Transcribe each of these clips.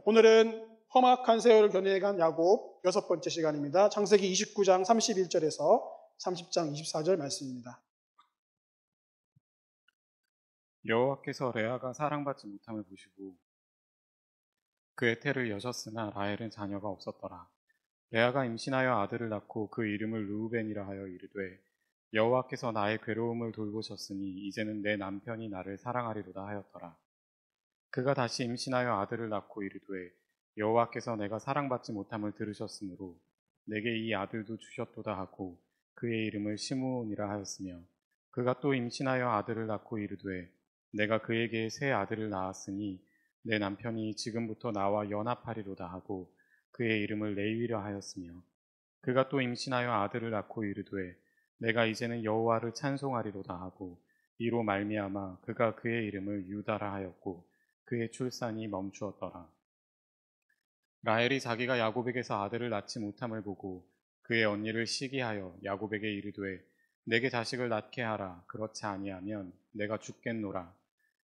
오늘은 험악한 세월을 견뎌간 야곱 6번째 시간입니다. 창세기 29장 31절에서 30장 24절 말씀입니다. 여호와께서 레아가 사랑받지 못함을 보시고 그의 태를 여셨으나 라헬은 자녀가 없었더라. 레아가 임신하여 아들을 낳고 그 이름을 르우벤이라 하여 이르되 여호와께서 나의 괴로움을 돌보셨으니 이제는 내 남편이 나를 사랑하리로다 하였더라. 그가 다시 임신하여 아들을 낳고 이르되 여호와께서 내가 사랑받지 못함을 들으셨으므로 내게 이 아들도 주셨도다 하고 그의 이름을 시므온이라 하였으며 그가 또 임신하여 아들을 낳고 이르되 내가 그에게 새 아들을 낳았으니 내 남편이 지금부터 나와 연합하리로다 하고 그의 이름을 레위라 하였으며 그가 또 임신하여 아들을 낳고 이르되 내가 이제는 여호와를 찬송하리로다 하고 이로 말미암아 그가 그의 이름을 유다라 하였고 그의 출산이 멈추었더라. 라헬이 자기가 야곱에게서 아들을 낳지 못함을 보고 그의 언니를 시기하여 야곱에게 이르되 내게 자식을 낳게 하라. 그렇지 아니하면 내가 죽겠노라.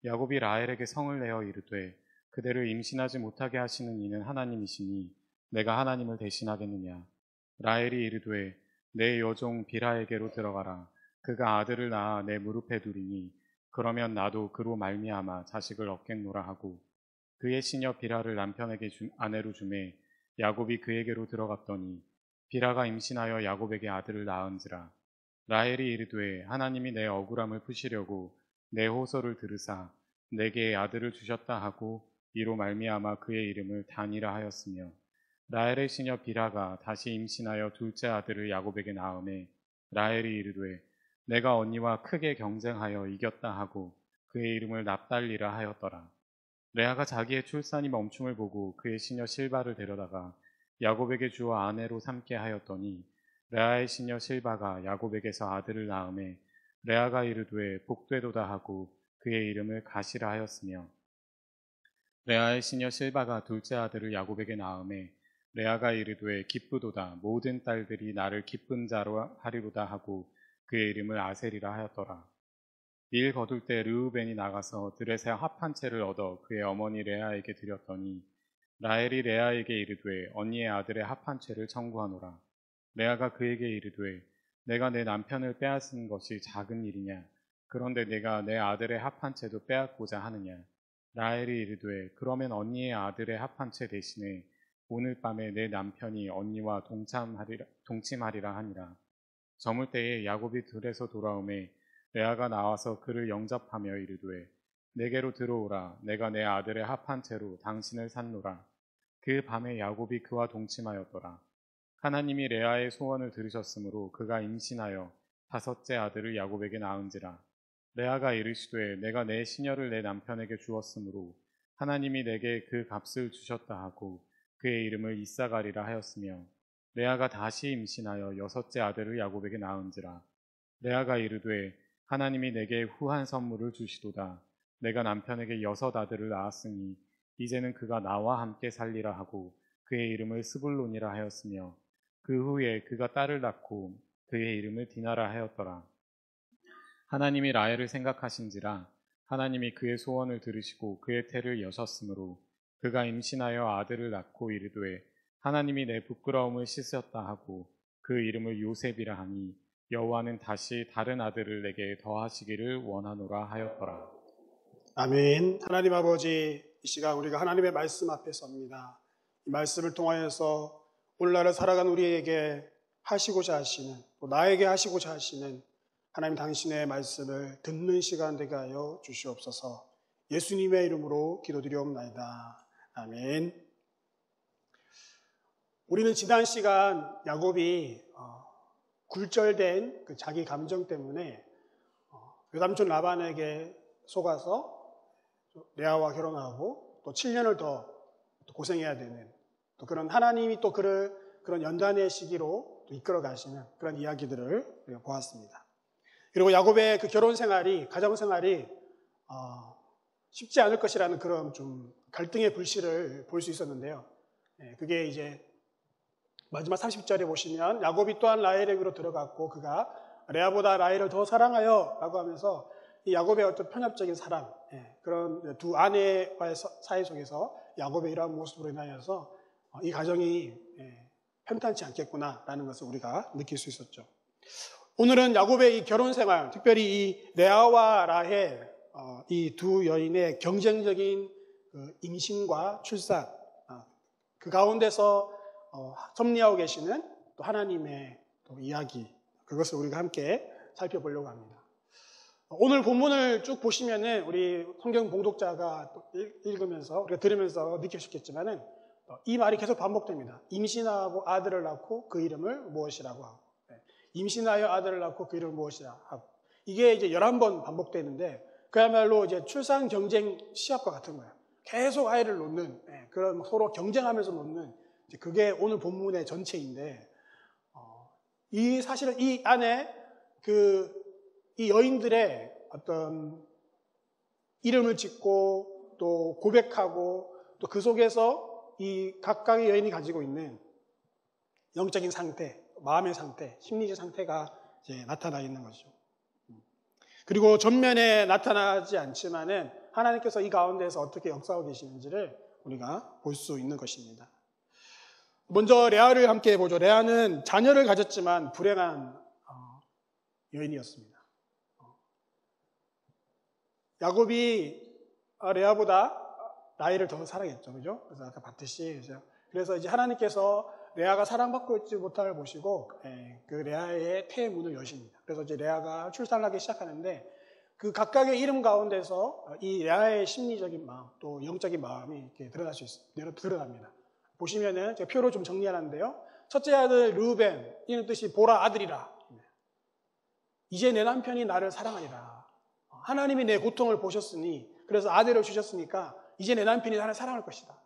야곱이 라헬에게 성을 내어 이르되 그대를 임신하지 못하게 하시는 이는 하나님이시니 내가 하나님을 대신하겠느냐. 라헬이 이르되 내 여종 비라에게로 들어가라. 그가 아들을 낳아 내 무릎에 두리니 그러면 나도 그로 말미암아 자식을 얻겠노라 하고 그의 시녀 비라를 남편에게 아내로 주매 야곱이 그에게로 들어갔더니 비라가 임신하여 야곱에게 아들을 낳은지라. 라헬이 이르되 하나님이 내 억울함을 푸시려고 내 호소를 들으사 내게 아들을 주셨다 하고 이로 말미암아 그의 이름을 단이라 하였으며 라헬의 시녀 비라가 다시 임신하여 둘째 아들을 야곱에게 낳음에 라헬이 이르되 내가 언니와 크게 경쟁하여 이겼다 하고 그의 이름을 납달리라 하였더라. 레아가 자기의 출산이 멈춤을 보고 그의 시녀 실바를 데려다가 야곱에게 주어 아내로 삼게 하였더니 레아의 시녀 실바가 야곱에게서 아들을 낳음에 레아가 이르되 복되도다 하고 그의 이름을 가시라 하였으며 레아의 시녀 실바가 둘째 아들을 야곱에게 낳음에 레아가 이르되 기쁘도다 모든 딸들이 나를 기쁜 자로 하리로다 하고 그의 이름을 아셀이라 하였더라. 일 거둘 때 르우벤이 나가서 들에서 합 한 채를 얻어 그의 어머니 레아에게 드렸더니 라헬이 레아에게 이르되 언니의 아들의 합 한 채를 청구하노라. 레아가 그에게 이르되 내가 내 남편을 빼앗은 것이 작은 일이냐. 그런데 내가 내 아들의 합 한 채도 빼앗고자 하느냐. 라헬이 이르되 그러면 언니의 아들의 합 한 채 대신에 오늘 밤에 내 남편이 언니와 동침하리라 하니라. 저물 때에 야곱이 들에서 돌아오매 레아가 나와서 그를 영접하며 이르되 내게로 들어오라. 내가 내 아들의 합 한 채로 당신을 샀노라. 그 밤에 야곱이 그와 동침하였더라. 하나님이 레아의 소원을 들으셨으므로 그가 임신하여 다섯째 아들을 야곱에게 낳은지라. 레아가 이르시되 내가 내 시녀를 내 남편에게 주었으므로 하나님이 내게 그 값을 주셨다 하고 그의 이름을 이사가리라 하였으며 레아가 다시 임신하여 여섯째 아들을 야곱에게 낳은지라. 레아가 이르되 하나님이 내게 후한 선물을 주시도다. 내가 남편에게 여섯 아들을 낳았으니 이제는 그가 나와 함께 살리라 하고 그의 이름을 스불론이라 하였으며 그 후에 그가 딸을 낳고 그의 이름을 디나라 하였더라. 하나님이 라헬을 생각하신지라. 하나님이 그의 소원을 들으시고 그의 태를 여셨으므로 그가 임신하여 아들을 낳고 이르되 하나님이 내 부끄러움을 씻으셨다 하고 그 이름을 요셉이라 하니 여호와는 다시 다른 아들을 내게 더하시기를 원하노라 하였더라. 아멘. 하나님 아버지, 이 시간 우리가 하나님의 말씀 앞에 섭니다. 이 말씀을 통하여서 오늘날을 살아간 우리에게 하시고자 하시는, 또 나에게 하시고자 하시는 하나님 당신의 말씀을 듣는 시간 되게 하여 주시옵소서. 예수님의 이름으로 기도드리옵나이다. 아멘. 우리는 지난 시간 야곱이 굴절된 그 자기 감정 때문에 외삼촌 라반에게 속아서 레아와 결혼하고 또 7년을 더 고생해야 되는 또 그런 하나님이 또 그를 그런 연단의 시기로 또 이끌어 가시는 그런 이야기들을 우리가 보았습니다. 그리고 야곱의 그 결혼 생활이, 가정 생활이 쉽지 않을 것이라는 그런 좀 갈등의 불씨를 볼 수 있었는데요. 그게 이제 마지막 30절에 보시면 야곱이 또한 라헬에게로 들어갔고 그가 레아보다 라헬을 더 사랑하여 라고 하면서 이 야곱의 어떤 편협적인 사랑, 그런 두 아내와의 사이 속에서 야곱의 이러한 모습으로 인하여서 이 가정이 편탄치 않겠구나라는 것을 우리가 느낄 수 있었죠. 오늘은 야곱의 이 결혼 생활, 특별히 이 레아와 라헬 이 두 여인의 경쟁적인 임신과 출산, 그 가운데서 섭리하고 계시는 또 하나님의 또 이야기, 그것을 우리가 함께 살펴보려고 합니다. 오늘 본문을 쭉 보시면은 우리 성경 봉독자가 읽으면서 우리가 들으면서 느끼셨겠지만은 이 말이 계속 반복됩니다. 임신하고 아들을 낳고 그 이름을 무엇이라고 하고, 임신하여 아들을 낳고 그 이름을 무엇이라 하고, 이게 이제 11번 반복되는데 그야말로 이제 출산 경쟁 시합과 같은 거예요. 계속 아이를 놓는, 그런 서로 경쟁하면서 놓는, 그게 오늘 본문의 전체인데, 사실은 이 안에 이 여인들의 어떤 이름을 짓고 또 고백하고 또 그 속에서 이 각각의 여인이 가지고 있는 영적인 상태, 마음의 상태, 심리적 상태가 이제 나타나 있는 거죠. 그리고 전면에 나타나지 않지만은 하나님께서 이 가운데에서 어떻게 역사하고 계시는지를 우리가 볼 수 있는 것입니다. 먼저 레아를 함께 보죠. 레아는 자녀를 가졌지만 불행한 여인이었습니다. 야곱이 레아보다 라헬을 더 사랑했죠, 그죠? 그래서 아까 봤듯이 그래서 이제 하나님께서 레아가 사랑받고 있지 못함을 보시고 그 레아의 태의 문을 여십니다. 그래서 이제 레아가 출산을 하기 시작하는데 그 각각의 이름 가운데서 이 레아의 심리적인 마음 또 영적인 마음이 이렇게 드러납니다. 보시면은 제가 표로 좀 정리하는데요. 첫째 아들 르우벤, 이는 뜻이 보라 아들이라. 이제 내 남편이 나를 사랑하리라. 하나님이 내 고통을 보셨으니 그래서 아들을 주셨으니까 이제 내 남편이 나를 사랑할 것이다.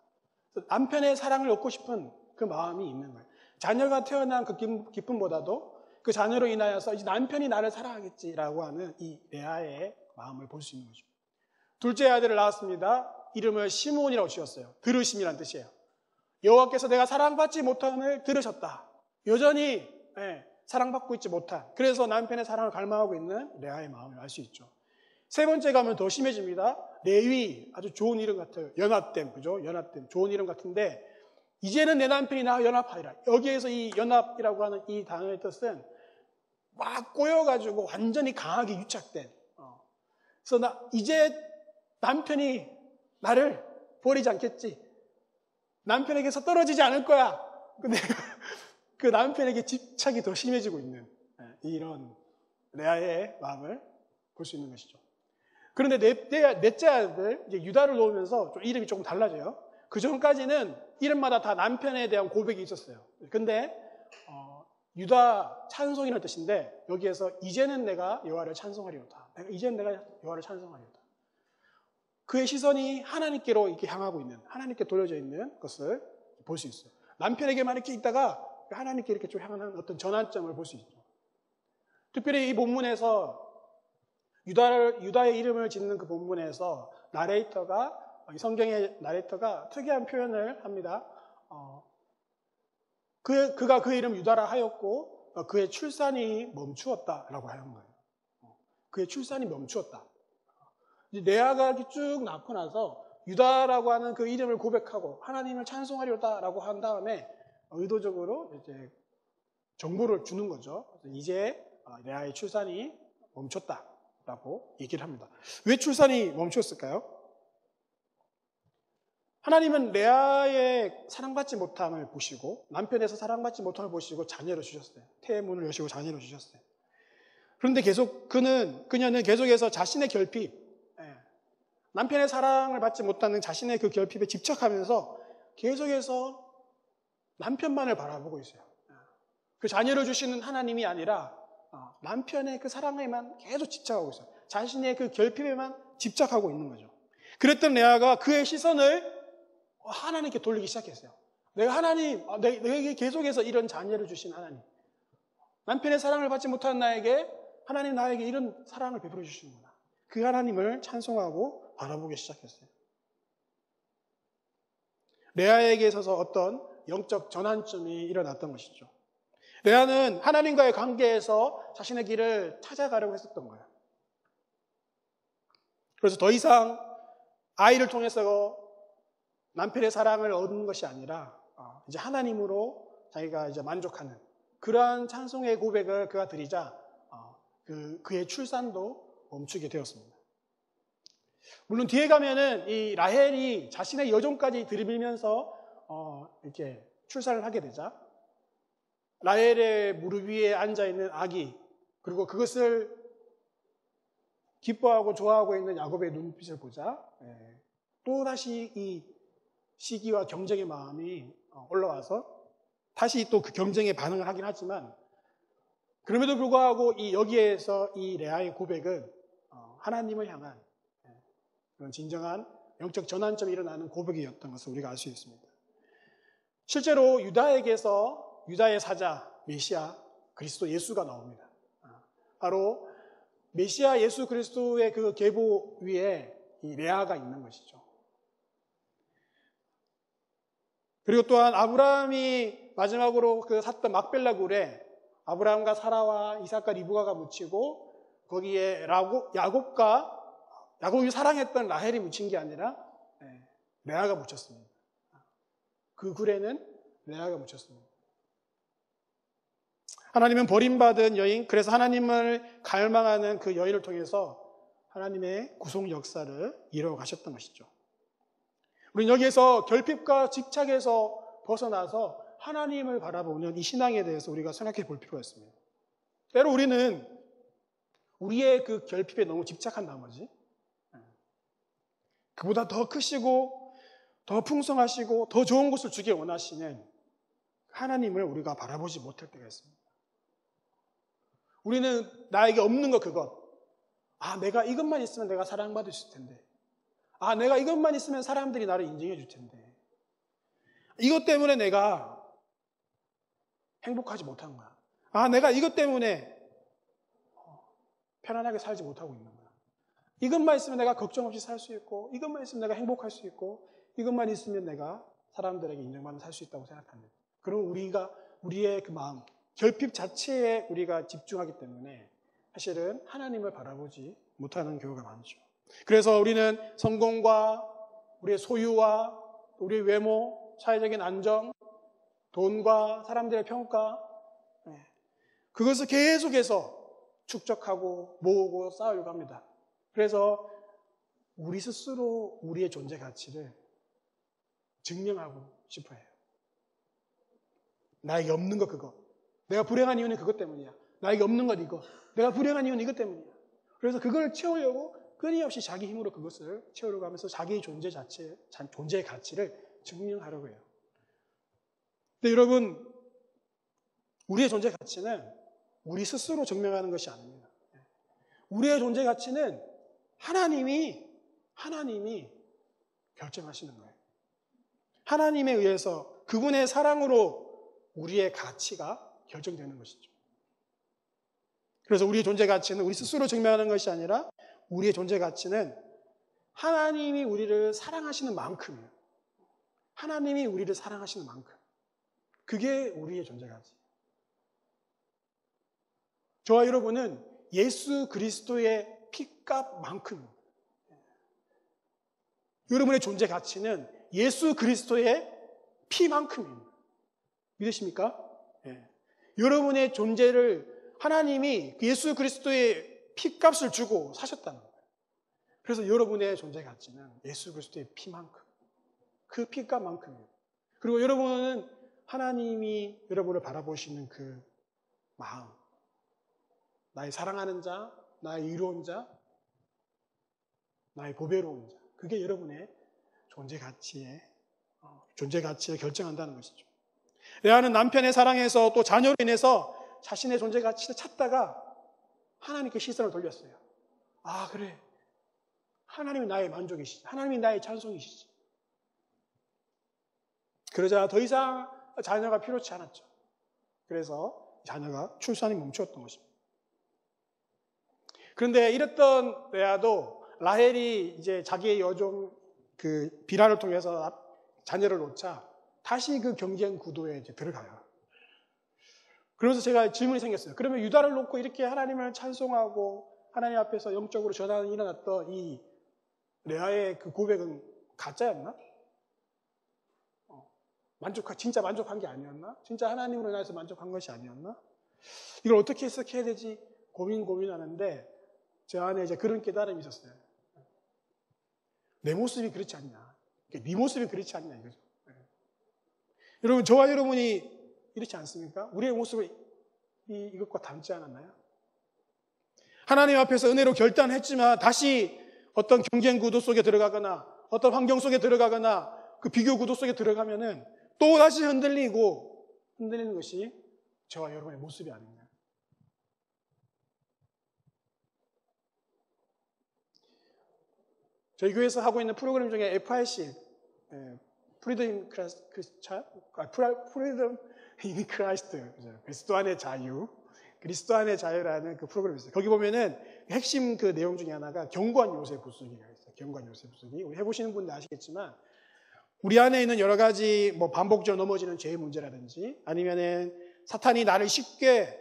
남편의 사랑을 얻고 싶은 그 마음이 있는 거예요. 자녀가 태어난 그 기쁨보다도 그 자녀로 인하여서 이제 남편이 나를 사랑하겠지라고 하는 이 레아의 마음을 볼 수 있는 거죠. 둘째 아들을 낳았습니다. 이름을 시므온이라고 지었어요. 들으심이란 뜻이에요. 여호와께서 내가 사랑받지 못함을 들으셨다. 여전히 사랑받고 있지 못한, 그래서 남편의 사랑을 갈망하고 있는 레아의 마음을 알 수 있죠. 세 번째 가면 더 심해집니다. 레위, 아주 좋은 이름 같아요. 연합됨, 그죠? 연합됨, 좋은 이름 같은데 이제는 내 남편이 나와 연합하리라. 여기에서 이 연합이라고 하는 이 단어의 뜻은 막 꼬여가지고 완전히 강하게 유착된. 그래서 이제 남편이 나를 버리지 않겠지. 남편에게서 떨어지지 않을 거야. 근데 그 남편에게 집착이 더 심해지고 있는 이런 레아의 마음을 볼 수 있는 것이죠. 그런데 넷째 아들 이제 유다를 놓으면서 좀 이름이 조금 달라져요. 그 전까지는 이름마다 다 남편에 대한 고백이 있었어요. 근데 유다 찬송이라는 뜻인데 여기에서 이제는 내가 여호와를 찬송하리로다. 이제는 내가 여호와를 찬송하리로다. 그의 시선이 하나님께로 이렇게 향하고 있는, 하나님께 돌려져 있는 것을 볼 수 있어요. 남편에게만 이렇게 있다가 하나님께 이렇게 좀 향하는 어떤 전환점을 볼 수 있죠. 특별히 이 본문에서 유다의 이름을 짓는 그 본문에서 성경의 나레이터가 특이한 표현을 합니다. 그가 그 이름 유다라 하였고 그의 출산이 멈추었다라고 하는 거예요. 그의 출산이 멈추었다. 레아가 이렇게 쭉 낳고 나서 유다라고 하는 그 이름을 고백하고 하나님을 찬송하려다라고 한 다음에 의도적으로 이제 정보를 주는 거죠. 이제 레아의 출산이 멈췄다라고 얘기를 합니다. 왜 출산이 멈췄을까요? 하나님은 레아의 사랑받지 못함을 보시고 남편에서 사랑받지 못함을 보시고 자녀를 주셨어요. 태의 문을 여시고 자녀를 주셨어요. 그런데 그녀는 계속해서 자신의 결핍, 남편의 사랑을 받지 못하는 자신의 그 결핍에 집착하면서 계속해서 남편만을 바라보고 있어요. 그 자녀를 주시는 하나님이 아니라 남편의 그 사랑에만 계속 집착하고 있어요. 자신의 그 결핍에만 집착하고 있는 거죠. 그랬던 레아가 그의 시선을 하나님께 돌리기 시작했어요. 내게 계속해서 이런 자녀를 주신 하나님, 남편의 사랑을 받지 못한 나에게 하나님 나에게 이런 사랑을 베풀어 주시는구나. 그 하나님을 찬송하고 바라보기 시작했어요. 레아에게 있어서 어떤 영적 전환점이 일어났던 것이죠. 레아는 하나님과의 관계에서 자신의 길을 찾아가려고 했었던 거예요. 그래서 더 이상 아이를 통해서 남편의 사랑을 얻는 것이 아니라 이제 하나님으로 자기가 이제 만족하는 그러한 찬송의 고백을 그가 드리자 그의 출산도 멈추게 되었습니다. 물론 뒤에 가면은 이 라헬이 자신의 여종까지 들이밀면서 이렇게 출산을 하게 되자 라헬의 무릎 위에 앉아 있는 아기 그리고 그것을 기뻐하고 좋아하고 있는 야곱의 눈빛을 보자 또 다시 이 시기와 경쟁의 마음이 올라와서 다시 또 그 경쟁에 반응을 하긴 하지만 그럼에도 불구하고 이 여기에서 이 레아의 고백은 하나님을 향한 그런 진정한 영적 전환점이 일어나는 고백이었던 것을 우리가 알 수 있습니다. 실제로 유다에게서 유다의 사자 메시아 그리스도 예수가 나옵니다. 바로 메시아 예수 그리스도의 그 계보 위에 이 레아가 있는 것이죠. 그리고 또한 아브라함이 마지막으로 그 샀던 막벨라 굴에 아브라함과 사라와 이삭과 리브가가 묻히고 거기에 야곱이 사랑했던 라헬이 묻힌 게 아니라 레아가 묻혔습니다. 그 굴에는 레아가 묻혔습니다. 하나님은 버림받은 여인, 그래서 하나님을 갈망하는 그 여인을 통해서 하나님의 구속 역사를 이루어 가셨던 것이죠. 우리는 여기에서 결핍과 집착에서 벗어나서 하나님을 바라보는 이 신앙에 대해서 우리가 생각해 볼 필요가 있습니다. 때로 우리는 우리의 그 결핍에 너무 집착한 나머지 그보다 더 크시고 더 풍성하시고 더 좋은 것을 주길 원하시는 하나님을 우리가 바라보지 못할 때가 있습니다. 우리는 나에게 없는 것 그것 내가 이것만 있으면 내가 사랑받을 수 있을 텐데 내가 이것만 있으면 사람들이 나를 인정해 줄 텐데 이것 때문에 내가 행복하지 못한 거야. 내가 이것 때문에 편안하게 살지 못하고 있는 거야. 이것만 있으면 내가 걱정 없이 살 수 있고 이것만 있으면 내가 행복할 수 있고 이것만 있으면 내가 사람들에게 인정받아 살 수 있다고 생각합니다. 그럼 우리의 그 마음, 결핍 자체에 우리가 집중하기 때문에 사실은 하나님을 바라보지 못하는 경우가 많죠. 그래서 우리는 성공과 우리의 소유와 우리의 외모, 사회적인 안정, 돈과 사람들의 평가 그것을 계속해서 축적하고 모으고 쌓으려고 합니다. 그래서 우리 스스로 우리의 존재 가치를 증명하고 싶어 해요. 나에게 없는 것 그거. 내가 불행한 이유는 그것 때문이야. 나에게 없는 것 이거. 내가 불행한 이유는 이것 때문이야. 그래서 그걸 채우려고 끊임없이 자기 힘으로 그것을 채우려고 하면서 자기의 존재의 가치를 증명하려고 해요. 근데 여러분, 우리의 존재 가치는 우리 스스로 증명하는 것이 아닙니다. 우리의 존재 가치는 하나님이 결정하시는 거예요. 하나님에 의해서 그분의 사랑으로 우리의 가치가 결정되는 것이죠. 그래서 우리의 존재 가치는 우리 스스로 증명하는 것이 아니라 우리의 존재 가치는 하나님이 우리를 사랑하시는 만큼이에요. 하나님이 우리를 사랑하시는 만큼. 그게 우리의 존재 가치. 저와 여러분은 예수 그리스도의 피값만큼입니다. 여러분의 존재 가치는 예수 그리스도의 피만큼입니다. 믿으십니까? 예. 여러분의 존재를 하나님이 예수 그리스도의 피값을 주고 사셨다는 거예요. 그래서 여러분의 존재 가치는 예수 그리스도의 피만큼, 그 피값만큼이에요. 그리고 여러분은 하나님이 여러분을 바라보시는 그 마음, 나의 사랑하는 자, 나의 이로운 자, 나의 보배로운 자, 그게 여러분의 존재 가치를 결정한다는 것이죠. 레아는 남편의 사랑에서 또 자녀로 인해서 자신의 존재 가치를 찾다가 하나님께 시선을 돌렸어요. 그래. 하나님이 나의 만족이시지. 하나님이 나의 찬송이시지. 그러자 더 이상 자녀가 필요치 않았죠. 그래서 자녀가 출산이 멈추었던 것입니다. 그런데 이랬던 레아도 라헬이 이제 자기의 여종 그 비라를 통해서 자녀를 놓자 다시 그 경쟁 구도에 이제 들어가요. 그러면서 제가 질문이 생겼어요. 그러면 유다를 놓고 이렇게 하나님을 찬송하고 하나님 앞에서 영적으로 전환이 일어났던 이 레아의 그 고백은 가짜였나? 진짜 만족한 게 아니었나? 진짜 하나님으로 인해서 만족한 것이 아니었나? 이걸 어떻게 해석해야 되지? 고민하는데 제 안에 이제 그런 깨달음이 있었어요. 내 모습이 그렇지 않냐? 네 모습이 그렇지 않냐 이거죠. 여러분, 저와 여러분이 이렇지 않습니까? 우리의 모습을 이것과 닮지 않았나요? 하나님 앞에서 은혜로 결단했지만 다시 어떤 경쟁 구도 속에 들어가거나 어떤 환경 속에 들어가거나 그 비교 구도 속에 들어가면은 또 다시 흔들리는 것이 저와 여러분의 모습이 아닌가. 저희 교회에서 하고 있는 프로그램 중에 FIC, 프리덤 인 크라이스트, 그리스도 안의 자유, 그리스도 안의 자유라는 그 프로그램이 있어요. 거기 보면은 핵심 그 내용 중에 하나가 경관 요새 부수기가 있어요. 경관 요새 부수기. 우리 해보시는 분들 아시겠지만 우리 안에 있는 여러 가지 반복적으로 넘어지는 죄의 문제라든지 아니면은 사탄이 나를 쉽게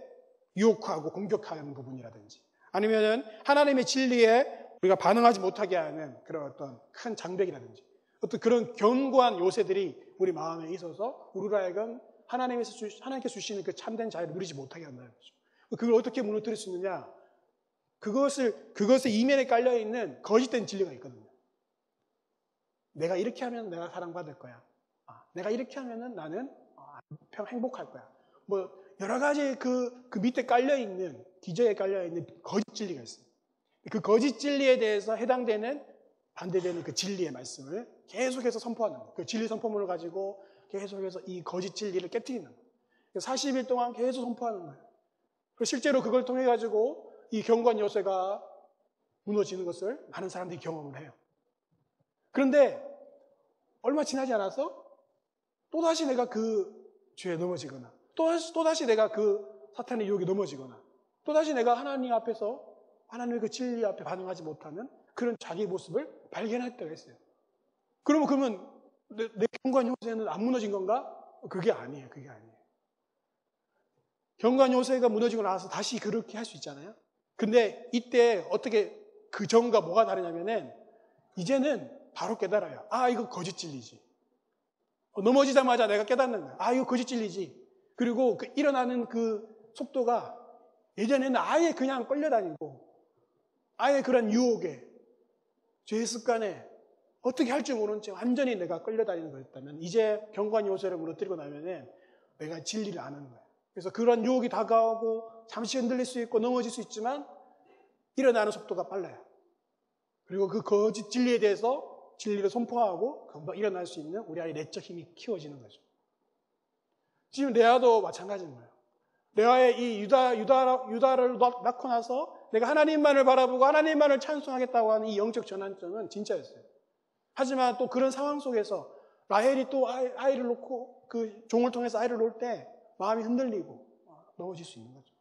유혹하고 공격하는 부분이라든지 아니면은 하나님의 진리에 우리가 반응하지 못하게 하는 그런 어떤 큰 장벽이라든지 어떤 그런 견고한 요새들이 우리 마음에 있어서 우리로 하여금 하나님께 주시는 그 참된 자유를 누리지 못하게 한다는 거죠. 그걸 어떻게 무너뜨릴 수 있느냐? 그것의 이면에 깔려있는 거짓된 진리가 있거든요. 내가 이렇게 하면 내가 사랑받을 거야. 내가 이렇게 하면은 나는 행복할 거야. 여러 가지 그 밑에 깔려있는, 기저에 깔려있는 거짓 진리가 있어요. 그 거짓 진리에 대해서 해당되는 반대되는 그 진리의 말씀을 계속해서 선포하는 거예요. 그 진리 선포문을 가지고 계속해서 이 거짓 진리를 깨트리는 거예요. 40일 동안 계속 선포하는 거예요. 그리고 실제로 그걸 통해 가지고 이 경관 요새가 무너지는 것을 많은 사람들이 경험을 해요. 그런데 얼마 지나지 않아서 또다시 내가 그 죄에 넘어지거나 또다시 내가 그 사탄의 유혹에 넘어지거나 또다시 내가 하나님 앞에서 하나님의 그 진리 앞에 반응하지 못하는 그런 자기의 모습을 발견할 때가 있어요. 그러면 내 경관 요새는 안 무너진 건가? 그게 아니에요. 경관 요새가 무너지고 나서 다시 그렇게 할 수 있잖아요. 근데 이때 어떻게 그 전과 뭐가 다르냐면은 이제는 바로 깨달아요. 이거 거짓 진리지. 넘어지자마자 내가 깨닫는 거야. 이거 거짓 진리지. 그리고 일어나는 그 속도가 예전에는 아예 그냥 끌려다니고 아예 그런 유혹에 죄의 습관에 어떻게 할 줄 모르는 채 완전히 내가 끌려다니는 거였다면 이제 경관 요새를 무너뜨리고 나면은 내가 진리를 아는 거예요. 그래서 그런 유혹이 다가오고 잠시 흔들릴 수 있고 넘어질 수 있지만 일어나는 속도가 빨라요. 그리고 그 거짓 진리에 대해서 진리를 선포하고 금방 일어날 수 있는 우리 안에 내적 힘이 키워지는 거죠. 지금 레아도 마찬가지인 거예요. 레아의 이 유다를 낳고 나서 내가 하나님만을 바라보고 하나님만을 찬송하겠다고 하는 이 영적 전환점은 진짜였어요. 하지만 또 그런 상황 속에서 라헬이 또 아이를 놓고 그 종을 통해서 아이를 놓을 때 마음이 흔들리고 넘어질 수 있는 거죠.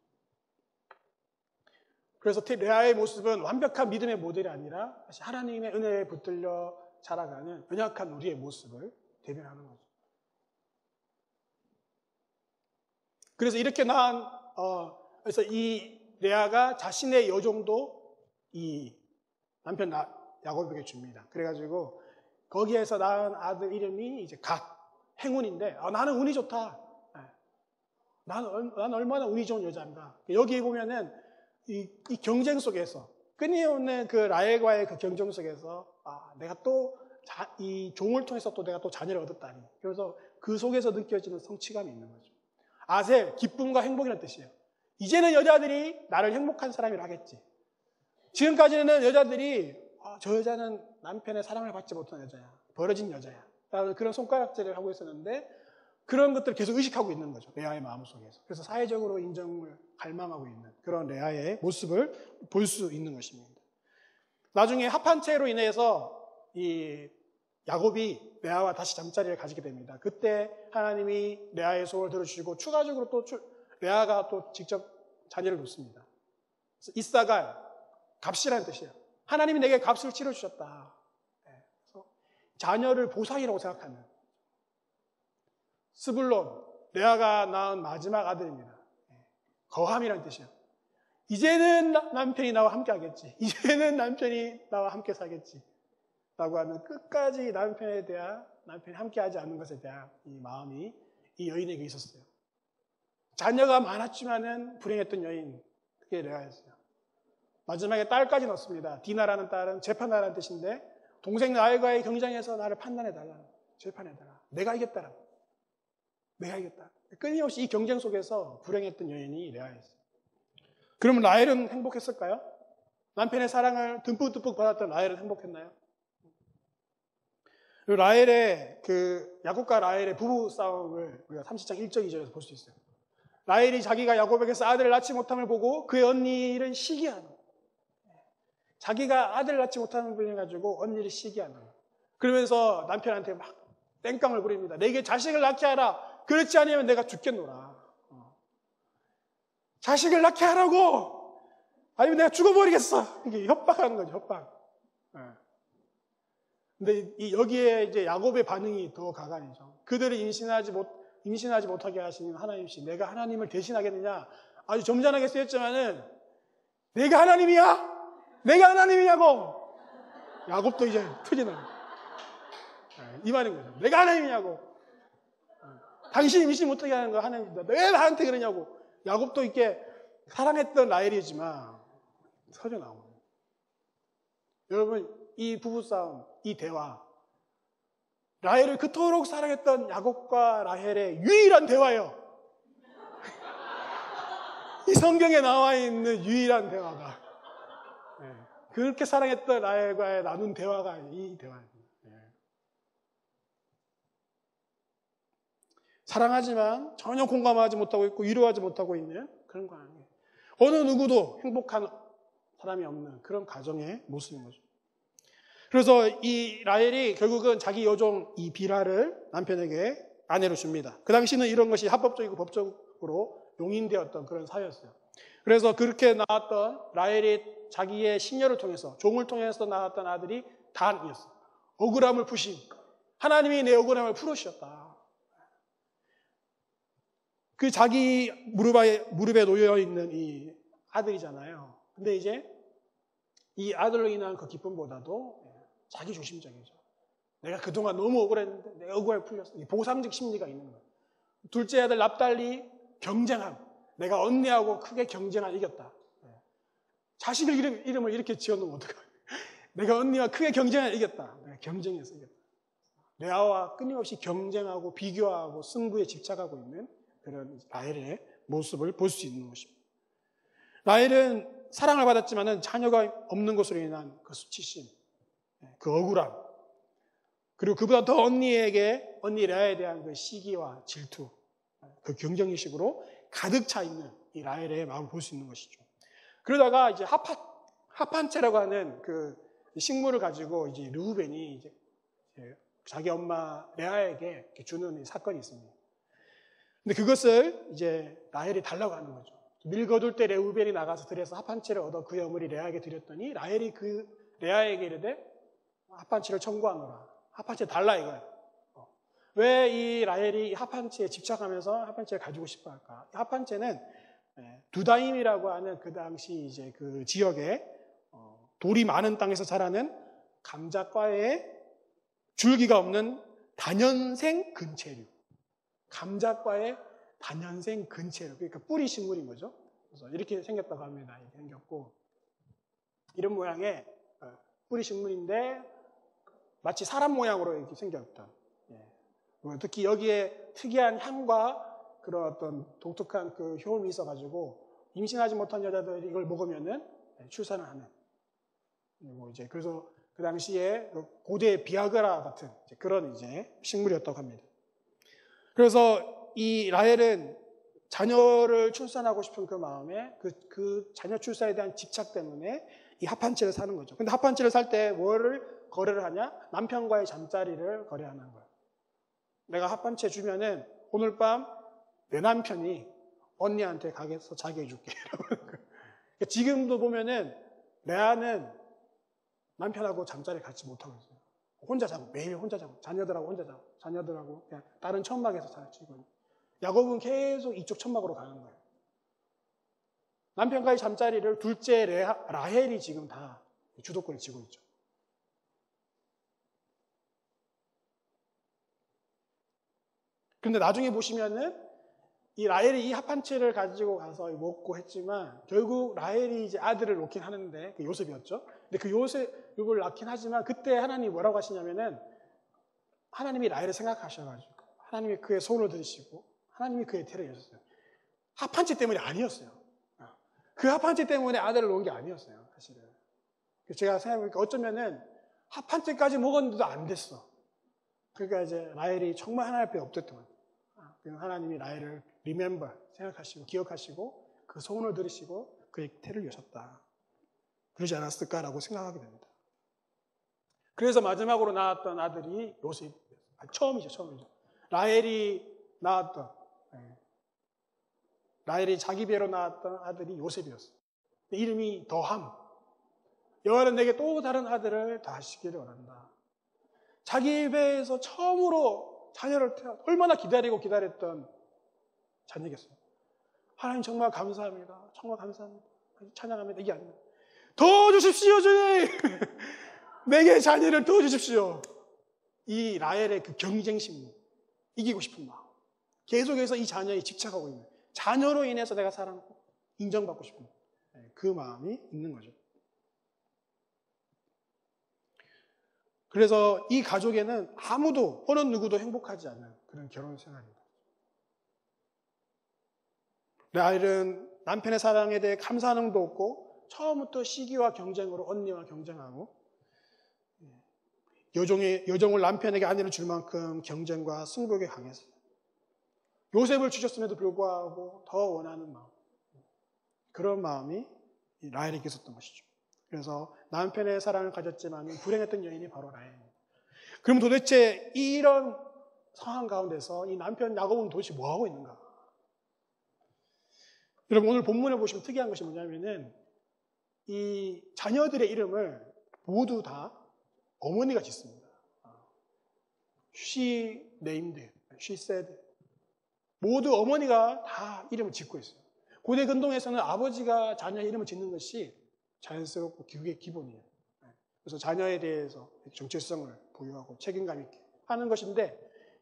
그래서 레아의 모습은 완벽한 믿음의 모델이 아니라 다시 하나님의 은혜에 붙들려 자라가는 연약한 우리의 모습을 대변하는 거죠. 그래서 이렇게 그래서 이 레아가 자신의 여종도 이 남편 야곱에게 줍니다. 그래가지고 거기에서 낳은 아들 이름이 이제 행운인데 나는 운이 좋다. 나는 얼마나 운이 좋은 여자인가. 여기 보면은 이 경쟁 속에서 끊임없는 그 라헬과의 그 경쟁 속에서 내가 또 이 종을 통해서 또 내가 또 자녀를 얻었다니. 그래서 그 속에서 느껴지는 성취감이 있는 거죠. 아셀, 기쁨과 행복이라는 뜻이에요. 이제는 여자들이 나를 행복한 사람이라 하겠지. 지금까지는 여자들이 저 여자는 남편의 사랑을 받지 못한 여자야. 버려진 여자야. 라는 그런 손가락질을 하고 있었는데 그런 것들을 계속 의식하고 있는 거죠. 레아의 마음속에서. 그래서 사회적으로 인정을 갈망하고 있는 그런 레아의 모습을 볼 수 있는 것입니다. 나중에 합한체로 인해서 이 야곱이 레아와 다시 잠자리를 가지게 됩니다. 그때 하나님이 레아의 소원을 들어주시고 추가적으로 또 레아가 또 직접 자녀를 놓습니다. 이사갈, 값이라는 뜻이에요. 하나님이 내게 값을 치러주셨다. 그래서 자녀를 보상이라고 생각하는. 스불론, 레아가 낳은 마지막 아들입니다. 거함이라는 뜻이에요. 이제는 남편이 나와 함께 하겠지. 이제는 남편이 나와 함께 살겠지. 라고 하는 끝까지 남편에 대한, 남편이 함께하지 않는 것에 대한 이 마음이 이 여인에게 있었어요. 자녀가 많았지만은 불행했던 여인, 그게 레아였어요. 마지막에 딸까지 넣습니다. 디나라는 딸은 재판하라는 뜻인데 동생 라헬과의 경쟁에서 나를 판단해달라. 재판해달라. 내가 이겼다라고. 내가 이겼다. 끊임없이 이 경쟁 속에서 불행했던 여인이 레아였어요. 그러면 라헬은 행복했을까요? 남편의 사랑을 듬뿍듬뿍 받았던 라헬은 행복했나요? 라헬의 야곱과 라헬의 부부 싸움을 우리가 30장 1절 2절에서 볼 수 있어요. 라헬이 자기가 야곱에게서 아들을 낳지 못함을 보고 그의 언니를 시기하는 거예요. 자기가 아들을 낳지 못하는 분을 가지고 언니를 시기하는 거예요. 그러면서 남편한테 막 땡깡을 부립니다. 내게 자식을 낳게 하라. 그렇지 않으면 내가 죽겠노라. 자식을 낳게 하라고. 아니면 내가 죽어버리겠어. 이게 협박하는 거죠. 협박. 근데 여기에 이제 야곱의 반응이 더 가관이죠. 그들을 임신하지 못하게 하시는 하나님이시. 내가 하나님을 대신하겠느냐? 아주 점잖하게 쓰였지만은 내가 하나님이야? 내가 하나님이냐고? 야곱도 이제 터지는 이 말인 거죠. 내가 하나님이냐고? 당신이 임신 못하게 하는 거 하나님이다. 왜 나한테 그러냐고? 야곱도 이렇게 사랑했던 라헬이지만 터져 나오는 거예요. 여러분, 이 부부싸움, 이 대화, 라헬을 그토록 사랑했던 야곱과 라헬의 유일한 대화예요. 이 성경에 나와 있는 유일한 대화가. 그렇게 사랑했던 라헬과의 나눈 대화가 이 대화입니다. 사랑하지만 전혀 공감하지 못하고 있고 위로하지 못하고 있는 그런 관계. 어느 누구도 행복한 사람이 없는 그런 가정의 모습인 거죠. 그래서 이 라헬이 결국은 자기 여종 이 빌하를 남편에게 아내로 줍니다. 그 당시는 이런 것이 합법적이고 법적으로 용인되었던 그런 사회였어요. 그래서 그렇게 나왔던 라헬이 자기의 시녀를 통해서, 종을 통해서 나왔던 아들이 단이었어요. 억울함을 푸신, 하나님이 내 억울함을 풀으셨다. 그 자기 무릎에 놓여있는 이 아들이잖아요. 근데 이제 이 아들로 인한 그 기쁨보다도 자기 중심적이죠. 내가 그동안 너무 억울했는데 내 억울함이 풀렸어. 이 보상적 심리가 있는 거예요. 둘째 아들 납달리 경쟁함. 내가 언니하고 크게 경쟁을 이겼다. 자식을 이름을 이렇게 지어놓으면 어떡해. 내가 언니와 크게 경쟁을 이겼다. 내가 경쟁에서 이겼다. 레아와 끊임없이 경쟁하고 비교하고 승부에 집착하고 있는 그런 라헬의 모습을 볼 수 있는 것입니다. 라헬은 사랑을 받았지만 자녀가 없는 것으로 인한 그 수치심, 그 억울함, 그리고 그보다 더 언니 레아에 대한 그 시기와 질투, 그 경쟁의식으로 가득 차 있는 이 라헬의 마음을 볼 수 있는 것이죠. 그러다가 이제 하판체라고 하는 그 식물을 가지고 이제 르우벤이 이제 자기 엄마 레아에게 주는 사건이 있습니다. 근데 그것을 이제 라헬이 달라고 하는 거죠. 밀 거둘 때 르우벤이 나가서 들여서 합판체를 얻어 그의 어머니 레아에게 드렸더니 라헬이 그 레아에게 이르되 합판체를 청구하노라. 합판체 달라 이거예요. 왜 이 라헬이 합판체에 집착하면서 합판체를 가지고 싶어 할까? 합판체는 두다임이라고 하는 그 당시 이제 그 지역에 돌이 많은 땅에서 자라는 감자과에 줄기가 없는 다년생 근체류. 감자과의 다년생 근체류. 그러니까 뿌리 식물인 거죠. 그래서 이렇게 생겼다고 합니다. 이렇게 생겼고 이런 모양의 뿌리 식물인데 마치 사람 모양으로 이렇게 생겼다. 특히 여기에 특이한 향과 그런 어떤 독특한 그 효험이 있어가지고 임신하지 못한 여자들이 이걸 먹으면은 출산을 하는. 이제 그래서 그 당시에 고대 비아그라 같은 그런 이제 식물이었다고 합니다. 그래서 이 라헬은 자녀를 출산하고 싶은 그 마음에 그 자녀 출산에 대한 집착 때문에 이 합판체를 사는 거죠. 근데 합판체를 살 때 뭐를 거래를 하냐? 남편과의 잠자리를 거래하는 거예요. 내가 합판체 주면은 오늘 밤 내 남편이 언니한테 가게에서 자게 해줄게. 지금도 보면은 레아는 남편하고 잠자리 같이 못하고 있어요. 혼자 자고, 매일 혼자 자고, 자녀들하고 혼자 자고, 자녀들하고 그냥 다른 천막에서 자고. 야곱은 계속 이쪽 천막으로 가는 거예요. 남편과의 잠자리를 둘째 라헬이 지금 다 주도권을 쥐고 있죠. 그런데 나중에 보시면은 이 라헬이 이 합한채를 가지고 가서 먹고 했지만 결국 라헬이 이제 아들을 놓긴 하는데 그 요셉이었죠. 근데 그 요셉을 낳긴 하지만 그때 하나님이 뭐라고 하시냐면은 하나님이 라헬을 생각하셔가지고 하나님이 그의 소원을 들으시고 하나님이 그의 태를 여셨어요. 합한채 때문이 아니었어요. 그 합한채 때문에 아들을 놓은 게 아니었어요. 사실은. 제가 생각해보니까 어쩌면은 합한채까지 먹었는데도 안 됐어. 그러니까 이제 라헬이 정말 하나님 앞에 엎드렸던 거예요. 하나님이 라헬을 remember 생각하시고 기억하시고 그 소원을 들으시고 그의 태를 여셨다. 그러지 않았을까라고 생각하게 됩니다. 그래서 마지막으로 낳았던 아들이 요셉. 처음이죠. 라헬이 낳았던 라헬이 자기 배로 낳았던 아들이 요셉이었어요. 이름이 더함. 여호와는 내게 또 다른 아들을 다시기를 원한다. 자기 배에서 처음으로 자녀를 태어 얼마나 기다렸던 자녀겠어요. 하나님 정말 감사합니다. 정말 감사합니다. 찬양합니다. 이게 아닙니다. 더 주십시오, 주님. 내게 자녀를 더 주십시오. 이 라헬의 그 경쟁심, 이기고 싶은 마음. 계속해서 이 자녀에 집착하고 있는, 자녀로 인해서 내가 사랑하고 인정받고 싶은 그 마음이 있는 거죠. 그래서 이 가족에는 아무도, 어느 누구도 행복하지 않는 그런 결혼 생활입니다. 라헬은 남편의 사랑에 대해 감사하는 것도 없고 처음부터 시기와 경쟁으로 언니와 경쟁하고 여종을 남편에게 아내를 줄 만큼 경쟁과 승부욕에 강했어요. 요셉을 주셨음에도 불구하고 더 원하는 마음, 그런 마음이 라헬에게 있었던 것이죠. 그래서 남편의 사랑을 가졌지만 불행했던 여인이 바로 라헬입니다. 그럼 도대체 이런 상황 가운데서 이 남편 야곱은 도대체 뭐하고 있는가? 여러분, 오늘 본문을 보시면 특이한 것이 뭐냐면은 이 자녀들의 이름을 모두 다 어머니가 짓습니다. She named, she said. 모두 어머니가 다 이름을 짓고 있어요. 고대 근동에서는 아버지가 자녀의 이름을 짓는 것이 자연스럽고 그게 기본이에요. 그래서 자녀에 대해서 정체성을 부여하고 책임감 있게 하는 것인데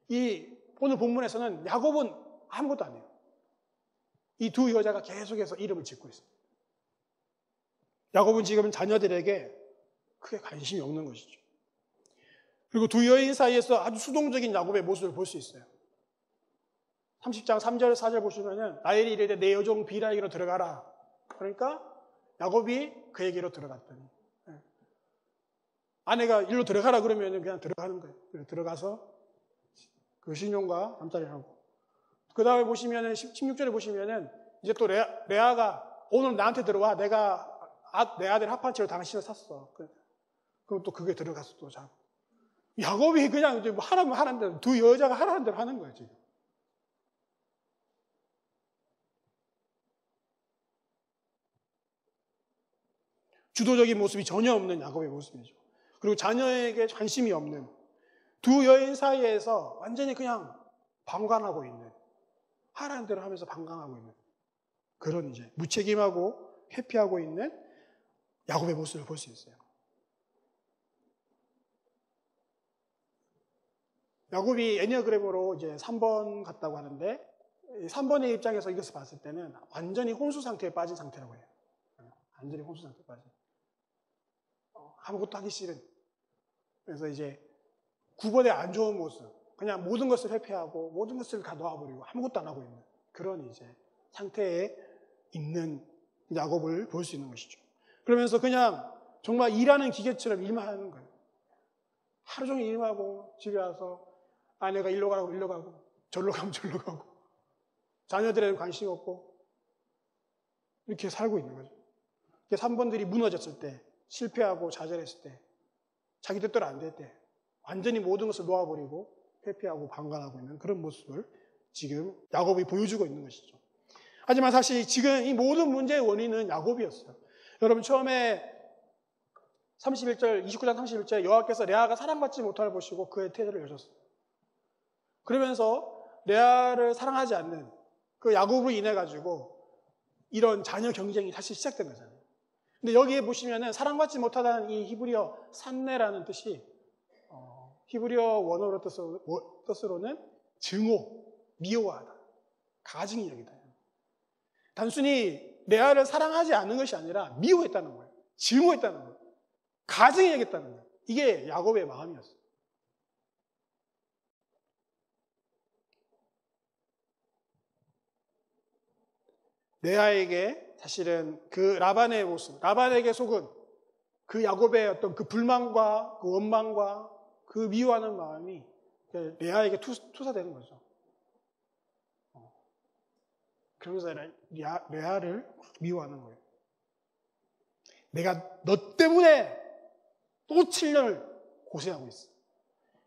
이 오늘 본문에서는 야곱은 아무것도 안 해요. 이 두 여자가 계속해서 이름을 짓고 있어요. 야곱은 지금 자녀들에게 크게 관심이 없는 것이죠. 그리고 두 여인 사이에서 아주 수동적인 야곱의 모습을 볼 수 있어요. 30장 3절 4절 보시면은 라헬이 이르되 내 여종 빌하에게로 들어가라. 그러니까 야곱이 그에게로 들어갔더니 아내가 일로 들어가라 그러면 그냥 들어가는 거예요. 들어가서 그 신용과 잠자리를 하고 그 다음에 보시면은 16절에 보시면은 이제 또 레아가 오늘 나한테 들어와. 내가 내 아들 합한채로 당신을 샀어. 그럼 또 그게 들어가서 또 자고. 야곱이 그냥 이제 뭐 하라면 하는 대로, 두 여자가 하라는 대로 하는 거예요, 지금. 주도적인 모습이 전혀 없는 야곱의 모습이죠. 그리고 자녀에게 관심이 없는 두 여인 사이에서 완전히 그냥 방관하고 있는, 하라는 대로 하면서 방관하고 있는 그런 이제 무책임하고 회피하고 있는 야곱의 모습을 볼 수 있어요. 야곱이 에니어그램으로 이제 3번 갔다고 하는데 3번의 입장에서 이것을 봤을 때는 완전히 혼수 상태에 빠진 상태라고 해요. 완전히 혼수 상태에 빠진. 아무것도 하기 싫은. 그래서 이제 9번의 안 좋은 모습. 그냥 모든 것을 회피하고 모든 것을 다 놓아버리고 아무것도 안 하고 있는 그런 이제 상태에 있는 야곱을 볼 수 있는 것이죠. 그러면서 그냥 정말 일하는 기계처럼 일만 하는 거예요. 하루 종일 일하고 집에 와서 아내가 일로 가고 일로 가고 절로 가면 절로 가고 자녀들에는 관심이 없고 이렇게 살고 있는 거죠. 3번들이 무너졌을 때, 실패하고 좌절했을 때, 자기 뜻대로 안 될 때 완전히 모든 것을 놓아버리고 회피하고 방관하고 있는 그런 모습을 지금 야곱이 보여주고 있는 것이죠. 하지만 사실 지금 이 모든 문제의 원인은 야곱이었어요. 여러분 처음에 31절, 29장 31절에 여호와께서 레아가 사랑받지 못함을 보시고 그의 태를 여셨어요. 그러면서 레아를 사랑하지 않는 그 야곱으로 인해 가지고 이런 자녀 경쟁이 다시 시작된 거잖아요. 근데 여기에 보시면은 사랑받지 못하다는 이 히브리어 산네라는 뜻이 히브리어 원어로 뜻으로는 증오, 미워하다. 가증히 여기다. 단순히 레아를 사랑하지 않는 것이 아니라 미워했다는 거예요. 증오했다는 거예요. 가증히 여겼다는 거예요. 이게 야곱의 마음이었어요. 레아에게 사실은 그 라반의 모습, 라반에게 속은 그 야곱의 어떤 그 불만과 그 원망과 그 미워하는 마음이 레아에게 투사되는 거죠. 그러면서 레아를 미워하는 거예요. 내가 너 때문에 또 7년을 고생하고 있어.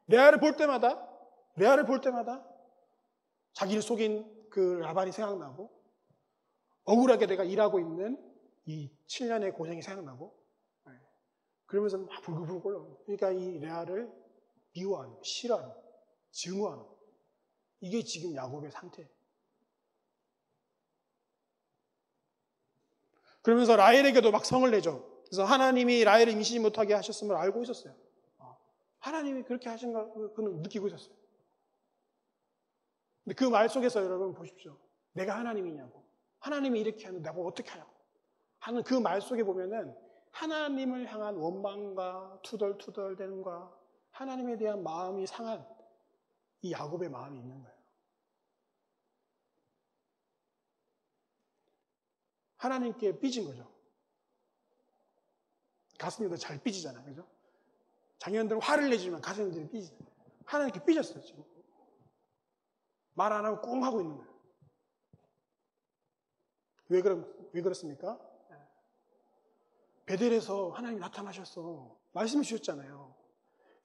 레아를 볼 때마다 자기를 속인 그 라반이 생각나고 억울하게 내가 일하고 있는 이 7년의 고생이 생각나고 그러면서 막 불글불글 끓어. 그러니까 이 레아를 미워하는, 싫어하는, 증오하는 이게 지금 야곱의 상태예요. 그러면서 라헬에게도 막 성을 내죠. 그래서 하나님이 라헬을 임신이 못하게 하셨음을 알고 있었어요. 하나님이 그렇게 하신 걸 그는 느끼고 있었어요. 근데 그 말 속에서 여러분 보십시오. 내가 하나님이냐고. 하나님이 이렇게 하는데 내가 어떻게 하냐고. 하는 그 말 속에 보면은 하나님을 향한 원망과 투덜투덜됨과 하나님에 대한 마음이 상한 이 야곱의 마음이 있는 거예요. 하나님께 삐진 거죠. 가슴이 잘 삐지잖아요. 그죠? 장년들은 화를 내지만 가슴들이 삐지. 하나님께 삐졌어요, 지금. 말 안 하고 꽁 하고 있는 거예요. 왜 그렇습니까? 베델에서 하나님이 나타나셨어. 말씀해 주셨잖아요.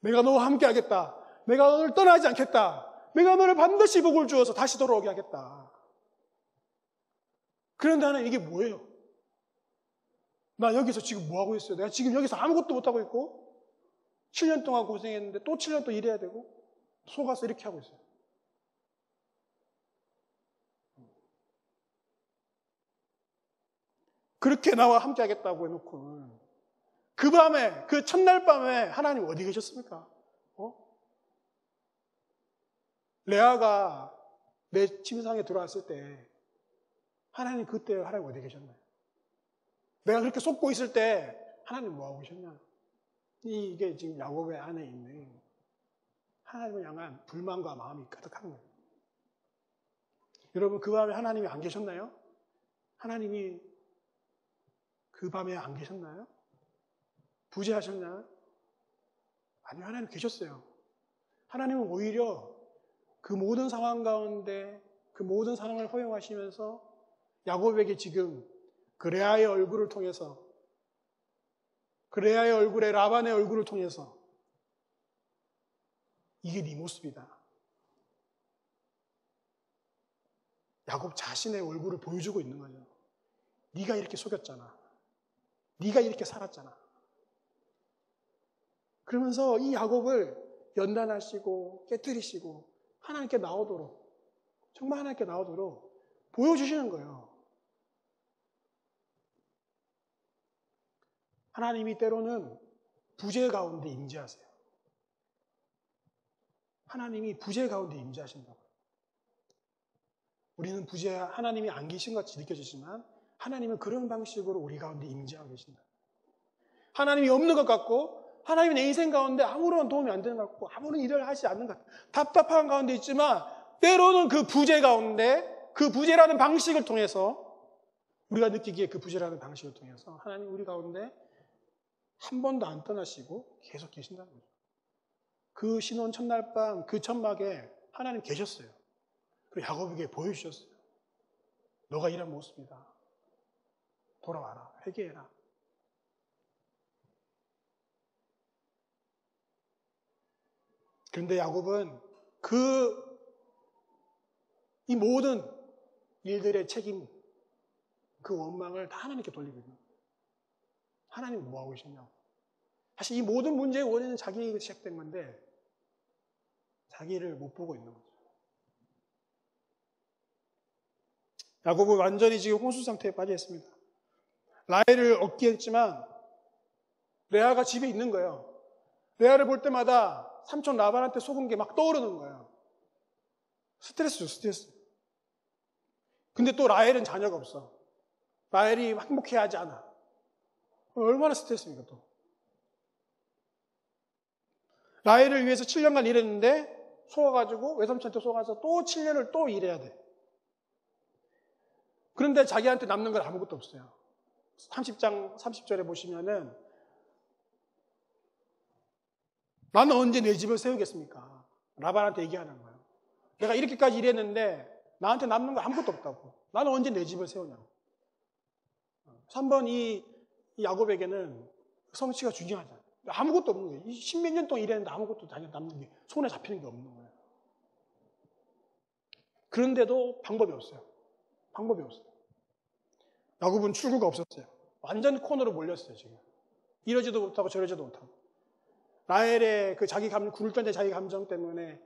내가 너와 함께 하겠다. 내가 너를 떠나지 않겠다. 내가 너를 반드시 복을 주어서 다시 돌아오게 하겠다. 그런데 하나님 이게 뭐예요? 나 여기서 지금 뭐 하고 있어요? 내가 지금 여기서 아무것도 못하고 있고 7년 동안 고생했는데 또 7년 또 일해야 되고 속아서 이렇게 하고 있어요. 그렇게 나와 함께 하겠다고 해놓고 그 밤에, 그 첫날 밤에 하나님 어디 계셨습니까? 레아가 내 침상에 들어왔을 때 하나님 그때 하나님 어디 계셨나요? 내가 그렇게 속고 있을 때 하나님 뭐하고 계셨냐? 이게 지금 야곱의 안에 있는 하나님을 향한 불만과 마음이 가득한 거예요. 여러분 그 밤에 하나님이 안 계셨나요? 하나님이 그 밤에 안 계셨나요? 부재하셨나요? 아니요, 하나님 계셨어요. 하나님은 오히려 그 모든 상황 가운데 그 모든 상황을 허용하시면서 야곱에게 지금 그 레아의 얼굴을 통해서 그 레아의 얼굴에 라반의 얼굴을 통해서 이게 네 모습이다. 야곱 자신의 얼굴을 보여주고 있는 거죠. 네가 이렇게 속였잖아. 네가 이렇게 살았잖아. 그러면서 이 야곱을 연단하시고 깨뜨리시고 하나님께 나오도록 정말 하나님께 나오도록 보여주시는 거예요. 하나님이 때로는 부재 가운데 임재하세요. 하나님이 부재 가운데 임재하신다고. 우리는 하나님이 안 계신 것 같이 느껴지지만 하나님은 그런 방식으로 우리 가운데 임재하고 계신다. 하나님이 없는 것 같고 하나님이 내 인생 가운데 아무런 도움이 안 되는 것 같고 아무런 일을 하지 않는 것 같고 답답한 가운데 있지만 때로는 그 부재 가운데 그 부재라는 방식을 통해서 우리가 느끼기에 그 부재라는 방식을 통해서 하나님 우리 가운데 한 번도 안 떠나시고 계속 계신다는 거죠. 그 신혼 첫날 밤 그 천막에 하나님 계셨어요. 그리고 야곱에게 보여주셨어요. 너가 이런 모습이다. 돌아와라. 회개해라. 그런데 야곱은 이 모든 일들의 책임, 그 원망을 다 하나님께 돌리고 있는 거예요. 하나님 뭐하고 계셨냐고. 사실 이 모든 문제의 원인은 자기에게 시작된 건데 자기를 못 보고 있는 거죠. 야곱은 완전히 지금 혼수 상태에 빠져 있습니다. 라헬을 얻게 했지만 레아가 집에 있는 거예요. 레아를 볼 때마다 삼촌 라반한테 속은 게 막 떠오르는 거예요. 스트레스죠, 스트레스. 근데 또 라헬은 자녀가 없어. 라헬이 행복해하지 않아. 얼마나 스트레스입니까, 또. 라헬을 위해서 7년간 일했는데 속아가지고 외삼촌한테 속아서 또 7년을 또 일해야 돼. 그런데 자기한테 남는 건 아무것도 없어요. 30장 30절에 보시면은 나는 언제 내 집을 세우겠습니까? 라반한테 얘기하는 거예요. 내가 이렇게까지 일했는데 나한테 남는 거 아무것도 없다고. 나는 언제 내 집을 세우냐고. 3번 이 야곱에게는 성취가 중요하잖아요. 아무것도 없는 거예요. 10몇 년 동안 일했는데 아무것도 남는 게, 손에 잡히는 게 없는 거예요. 그런데도 방법이 없어요. 방법이 없어요. 야곱은 출구가 없었어요. 완전 코너로 몰렸어요, 지금. 이러지도 못하고 저러지도 못하고. 라헬의 그 굴절된 자기 감정 때문에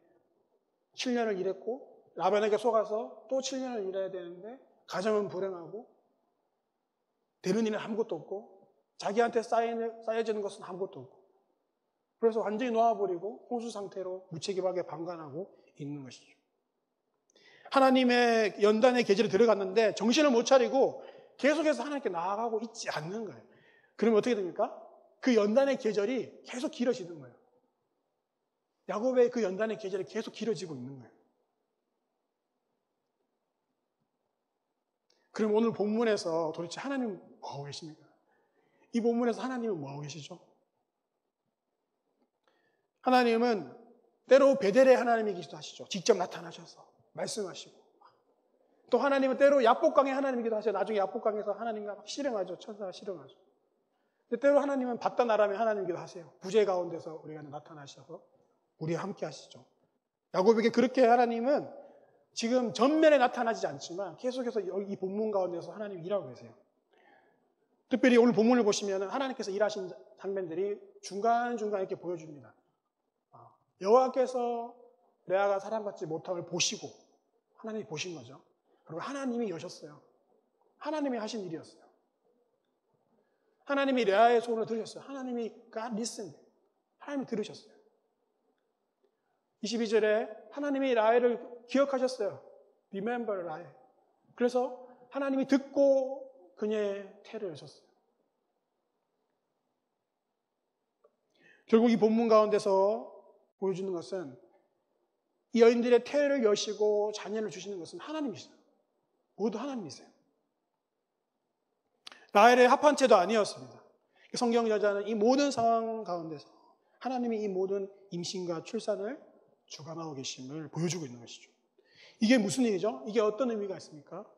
7년을 일했고, 라반에게 속아서 또 7년을 일해야 되는데, 가정은 불행하고, 되는 일은 아무것도 없고, 자기한테 쌓여지는 것은 아무것도 없고. 그래서 완전히 놓아버리고, 홍수 상태로 무책임하게 방관하고 있는 것이죠. 하나님의 연단의 계절에 들어갔는데, 정신을 못 차리고, 계속해서 하나님께 나아가고 있지 않는 거예요. 그러면 어떻게 됩니까? 그 연단의 계절이 계속 길어지는 거예요. 야곱의 그 연단의 계절이 계속 길어지고 있는 거예요. 그럼 오늘 본문에서 도대체 하나님은 뭐하고 계십니까? 이 본문에서 하나님은 뭐하고 계시죠? 하나님은 때로 베델의 하나님이기도 하시죠. 직접 나타나셔서 말씀하시고. 또 하나님은 때로 야복강의 하나님이기도 하셔요. 나중에 야복강에서 하나님과 막 실행하죠. 천사가 실행하죠. 근데 때로 하나님은 바다 나람의 하나님이기도 하세요. 부재 가운데서 우리가 나타나셔서 우리와 함께 하시죠. 야곱에게 그렇게 하나님은 지금 전면에 나타나지 않지만 계속해서 이 본문 가운데서 하나님이 일하고 계세요. 특별히 오늘 본문을 보시면 하나님께서 일하신 장면들이 중간중간 이렇게 보여줍니다. 여호와께서 레아가 사랑받지 못함을 보시고 하나님이 보신 거죠. 그리고 하나님이 여셨어요. 하나님이 하신 일이었어요. 하나님이 레아의 소원을 들으셨어요. 하나님이 God listened. 하나님이 들으셨어요. 22절에 하나님이 라헬을 기억하셨어요. Remember 라헬. 그래서 하나님이 듣고 그녀의 태를 여셨어요. 결국 이 본문 가운데서 보여주는 것은 이 여인들의 태를 여시고 자녀를 주시는 것은 하나님이세요. 모두 하나님이세요. 라헬의 합한 채도 아니었습니다. 성경 여자는 이 모든 상황 가운데서 하나님이 이 모든 임신과 출산을 주관하고 계심을 보여주고 있는 것이죠. 이게 무슨 일이죠? 이게 어떤 의미가 있습니까?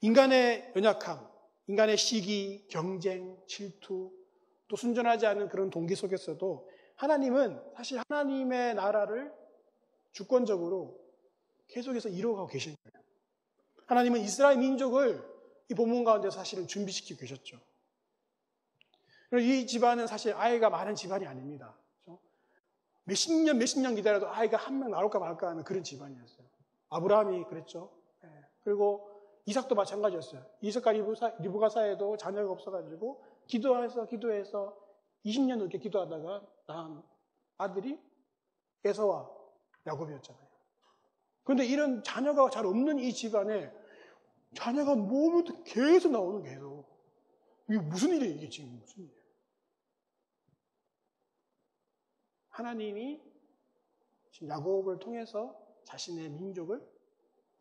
인간의 연약함, 인간의 시기, 경쟁, 질투, 또 순전하지 않은 그런 동기 속에서도 하나님은 사실 하나님의 나라를 주권적으로 계속해서 이루어가고 계신 거예요. 하나님은 이스라엘 민족을 이 본문 가운데 사실은 준비시키고 계셨죠. 이 집안은 사실 아이가 많은 집안이 아닙니다. 몇십 년 기다려도 아이가 한 명 나올까 말까 하는 그런 집안이었어요. 아브라함이 그랬죠. 그리고 이삭도 마찬가지였어요. 이삭과 리브가 사이에도 자녀가 없어가지고 기도해서 20년 넘게 기도하다가 낳은 아들이 에서와 야곱이었잖아요. 그런데 이런 자녀가 잘 없는 이 집안에 자녀가 뭐부터 계속 나오는 계속. 이게 무슨 일이에요? 이게 지금 무슨 일이에요? 하나님이 지금 야곱을 통해서 자신의 민족을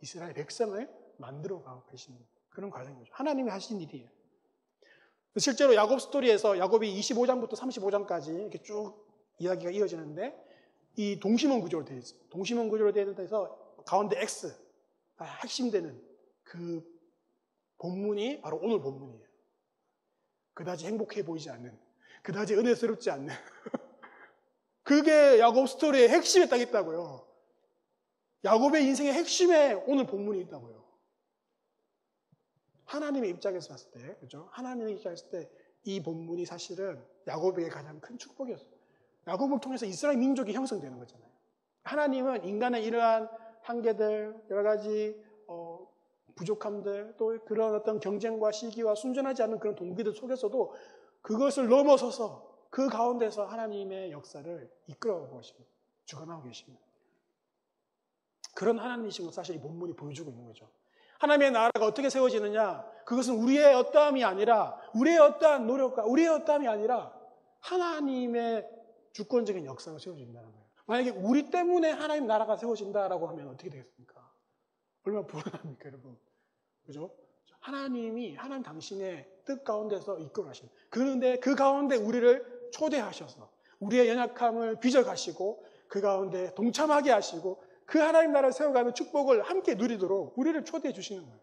이스라엘 백성을 만들어 가고 계시는 그런 과정이죠. 하나님이 하신 일이에요. 실제로 야곱 스토리에서 야곱이 25장부터 35장까지 이렇게 쭉 이야기가 이어지는데 이 동심원 구조로 되어 있어요. 동심원 구조로 되어 있어서 가운데 X, 핵심되는 그 본문이 바로 오늘 본문이에요. 그다지 행복해 보이지 않는, 그다지 은혜스럽지 않는 그게 야곱 스토리의 핵심에 딱 있다고요. 야곱의 인생의 핵심에 오늘 본문이 있다고요. 하나님의 입장에서 봤을 때, 그죠? 하나님의 입장에서 봤을 때 이 본문이 사실은 야곱에게 가장 큰 축복이었어요. 야곱을 통해서 이스라엘 민족이 형성되는 거잖아요. 하나님은 인간의 이러한 한계들, 여러 가지 부족함들, 또 그런 어떤 경쟁과 시기와 순전하지 않은 그런 동기들 속에서도 그것을 넘어서서 그 가운데서 하나님의 역사를 이끌어가고 계십니다. 주관하고 계십니다. 그런 하나님이신 걸 사실 이 본문이 보여주고 있는 거죠. 하나님의 나라가 어떻게 세워지느냐? 그것은 우리의 어떠함이 아니라, 우리의 어떠한 노력과 우리의 어떠함이 아니라 하나님의 주권적인 역사가 세워진다는 거예요. 만약에 우리 때문에 하나님 나라가 세워진다라고 하면 어떻게 되겠습니까? 얼마나 불안합니까, 여러분? 그죠? 하나님 당신의 뜻 가운데서 이끌어 가시는. 그런데 그 가운데 우리를 초대하셔서 우리의 연약함을 빚어가시고 그 가운데 동참하게 하시고 그 하나님 나라를 세워가는 축복을 함께 누리도록 우리를 초대해 주시는 거예요.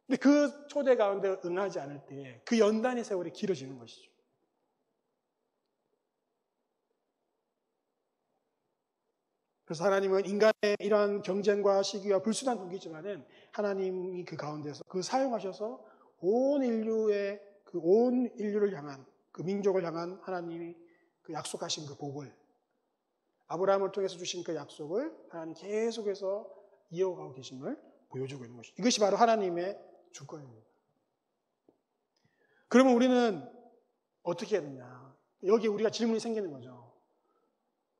근데 그 초대 가운데 응하지 않을 때에 그 연단의 세월이 길어지는 것이죠. 그래서 하나님은 인간의 이러한 경쟁과 시기와 불순한 동기지만은 하나님이 그 가운데서 그 사용하셔서 온 인류를 향한 그 민족을 향한 하나님이 그 약속하신 그 복을 아브라함을 통해서 주신 그 약속을 하나님 계속해서 이어가고 계심을 보여주고 있는 것이죠. 이것이 바로 하나님의 주권입니다. 그러면 우리는 어떻게 해야 되냐? 여기 우리가 질문이 생기는 거죠.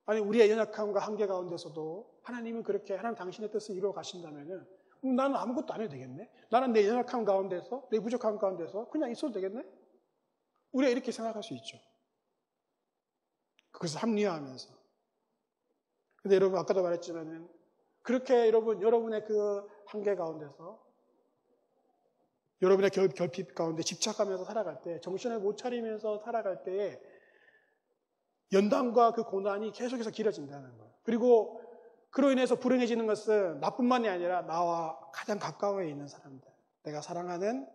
아니 우리의 연약함과 한계 가운데서도 하나님은 그렇게 하나님 당신의 뜻을 이루어 가신다면은 나는 아무것도 안 해도 되겠네? 나는 내 연약함 가운데서 내 부족함 가운데서 그냥 있어도 되겠네? 우리가 이렇게 생각할 수 있죠. 그것을 합리화하면서. 근데 여러분 아까도 말했지만은 그렇게 여러분의 그 한계 가운데서 여러분의 결핍 가운데 집착하면서 살아갈 때 정신을 못 차리면서 살아갈 때에 연단과 그 고난이 계속해서 길어진다는 거예요. 그리고 그로 인해서 불행해지는 것은 나뿐만이 아니라 나와 가장 가까워에 있는 사람들, 내가 사랑하는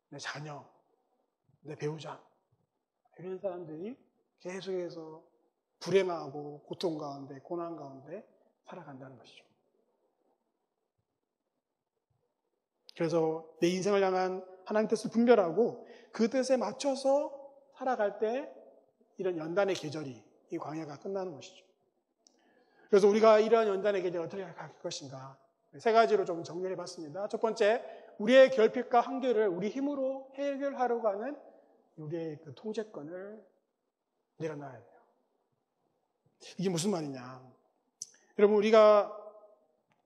내 자녀, 내 배우자 이런 사람들이 계속해서 불행하고 고통 가운데 고난 가운데 살아간다는 것이죠. 그래서 내 인생을 향한 하나님 뜻을 분별하고 그 뜻에 맞춰서 살아갈 때 이런 연단의 계절이 이 광야가 끝나는 것이죠. 그래서 우리가 이러한 연단의 계절을 어떻게 갈 것인가 세 가지로 좀 정리해 봤습니다. 첫 번째, 우리의 결핍과 한계를 우리 힘으로 해결하려고 하는 우리의 그 통제권을 내려놔야 돼요. 이게 무슨 말이냐? 여러분 우리가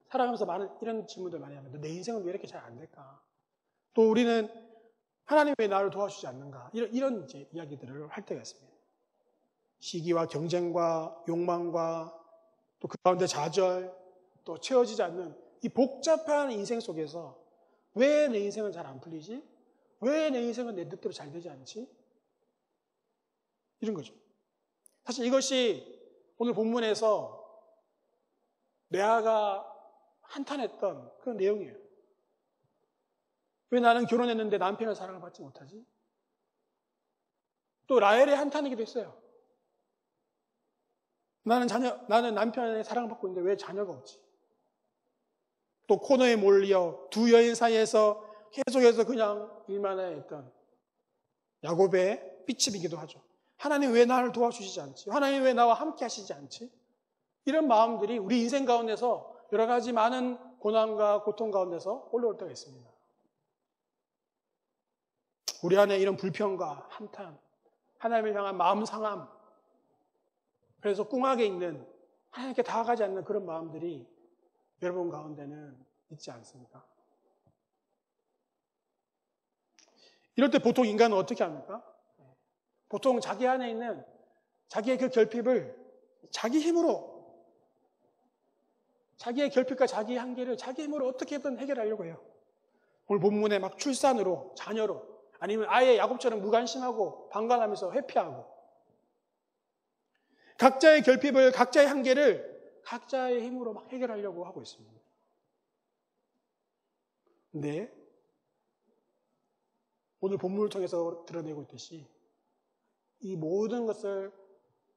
살아가면서 많은 이런 질문들 많이 합니다. 내 인생은 왜 이렇게 잘 안 될까? 또 우리는 하나님이 왜 나를 도와주지 않는가? 이런 이제 이야기들을 할 때가 있습니다. 시기와 경쟁과 욕망과 또 그 가운데 좌절, 또 채워지지 않는 이 복잡한 인생 속에서 왜 내 인생은 잘 안 풀리지? 왜 내 인생은 내 뜻대로 잘 되지 않지? 이런 거죠. 사실 이것이 오늘 본문에서 레아가 한탄했던 그런 내용이에요. 왜 나는 결혼했는데 남편의 사랑을 받지 못하지? 또 라헬의 한탄이기도 했어요. 나는 남편의 사랑을 받고 있는데 왜 자녀가 없지? 또 코너에 몰려 두 여인 사이에서 계속해서 그냥 일만 했던 야곱의 삐침이기도 하죠. 하나님 왜 나를 도와주시지 않지? 하나님 왜 나와 함께 하시지 않지? 이런 마음들이 우리 인생 가운데서 여러 가지 많은 고난과 고통 가운데서 올라올 때가 있습니다. 우리 안에 이런 불평과 한탄, 하나님을 향한 마음 상함, 그래서 꿍하게 있는 하나님께 다가가지 않는 그런 마음들이 여러분 가운데는 있지 않습니까? 이럴 때 보통 인간은 어떻게 합니까? 보통 자기 안에 있는 자기의 그 결핍을 자기 힘으로, 자기의 결핍과 자기의 한계를 자기 힘으로 어떻게든 해결하려고 해요. 오늘 본문에 막 출산으로, 자녀로, 아니면 아예 야곱처럼 무관심하고 방관하면서 회피하고 각자의 결핍을, 각자의 한계를 각자의 힘으로 막 해결하려고 하고 있습니다. 근데 오늘 본문을 통해서 드러내고 있듯이 이 모든 것을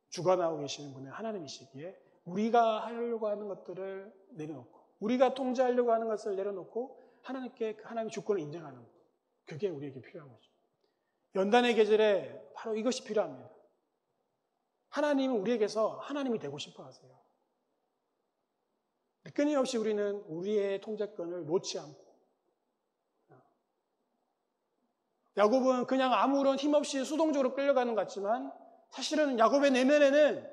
주관하고 계시는 분은 하나님이시기에 우리가 하려고 하는 것들을 내려놓고 우리가 통제하려고 하는 것을 내려놓고 하나님께 하나님의 주권을 인정하는 것, 그게 우리에게 필요한 거죠. 연단의 계절에 바로 이것이 필요합니다. 하나님은 우리에게서 하나님이 되고 싶어 하세요. 끊임없이 우리는 우리의 통제권을 놓지 않고 야곱은 그냥 아무런 힘없이 수동적으로 끌려가는 것 같지만 사실은 야곱의 내면에는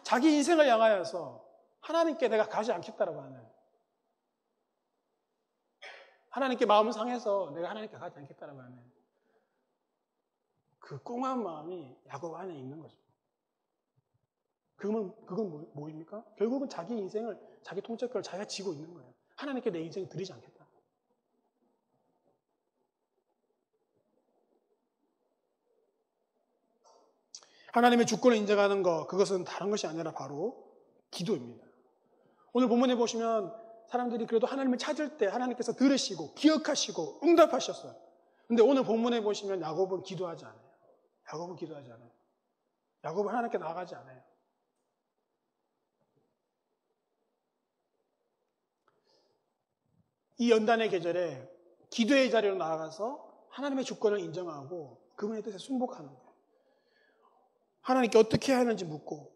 자기 인생을 향하여서 하나님께 내가 가지 않겠다라고 하는, 하나님께 마음 상해서 내가 하나님께 가지 않겠다라고 하는 그 꽁한 마음이 야곱 안에 있는 거죠. 그건 뭐입니까? 결국은 자기 인생을, 자기 통째권을 자기가 지고 있는 거예요. 하나님께 내 인생 드리지 않겠다. 하나님의 주권을 인정하는 것, 그것은 다른 것이 아니라 바로 기도입니다. 오늘 본문에 보시면 사람들이 그래도 하나님을 찾을 때 하나님께서 들으시고 기억하시고 응답하셨어요. 근데 오늘 본문에 보시면 야곱은 기도하지 않아요. 야곱은 기도하지 않아요. 야곱은 하나님께 나아가지 않아요. 이 연단의 계절에 기도의 자리로 나아가서 하나님의 주권을 인정하고 그분의 뜻에 순복하는 거예요. 하나님께 어떻게 해야 하는지 묻고,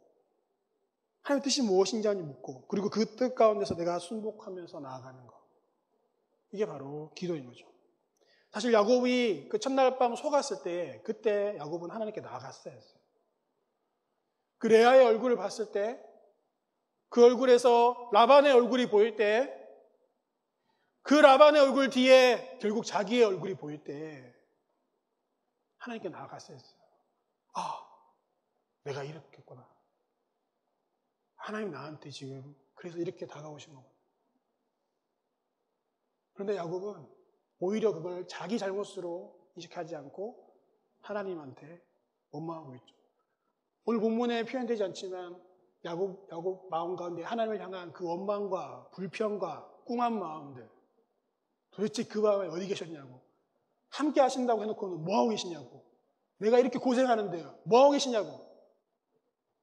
하나님의 뜻이 무엇인지 묻고, 그리고 그 뜻 가운데서 내가 순복하면서 나아가는 것. 이게 바로 기도인 거죠. 사실 야곱이 그 첫날 밤 속았을 때, 그때 야곱은 하나님께 나아갔어야 했어요. 그 레아의 얼굴을 봤을 때, 그 얼굴에서 라반의 얼굴이 보일 때, 그 라반의 얼굴 뒤에 결국 자기의 얼굴이 보일 때 하나님께 나아갔어야 했어요. 아, 내가 이렇겠구나. 하나님 나한테 지금 그래서 이렇게 다가오신 거구나. 그런데 야곱은 오히려 그걸 자기 잘못으로 인식하지 않고 하나님한테 원망하고 있죠. 오늘 본문에 표현되지 않지만 야곱 마음 가운데 하나님을 향한 그 원망과 불평과 꿍한 마음들, 도대체 그 밤에 어디 계셨냐고, 함께 하신다고 해놓고는 뭐하고 계시냐고, 내가 이렇게 고생하는데요 뭐하고 계시냐고.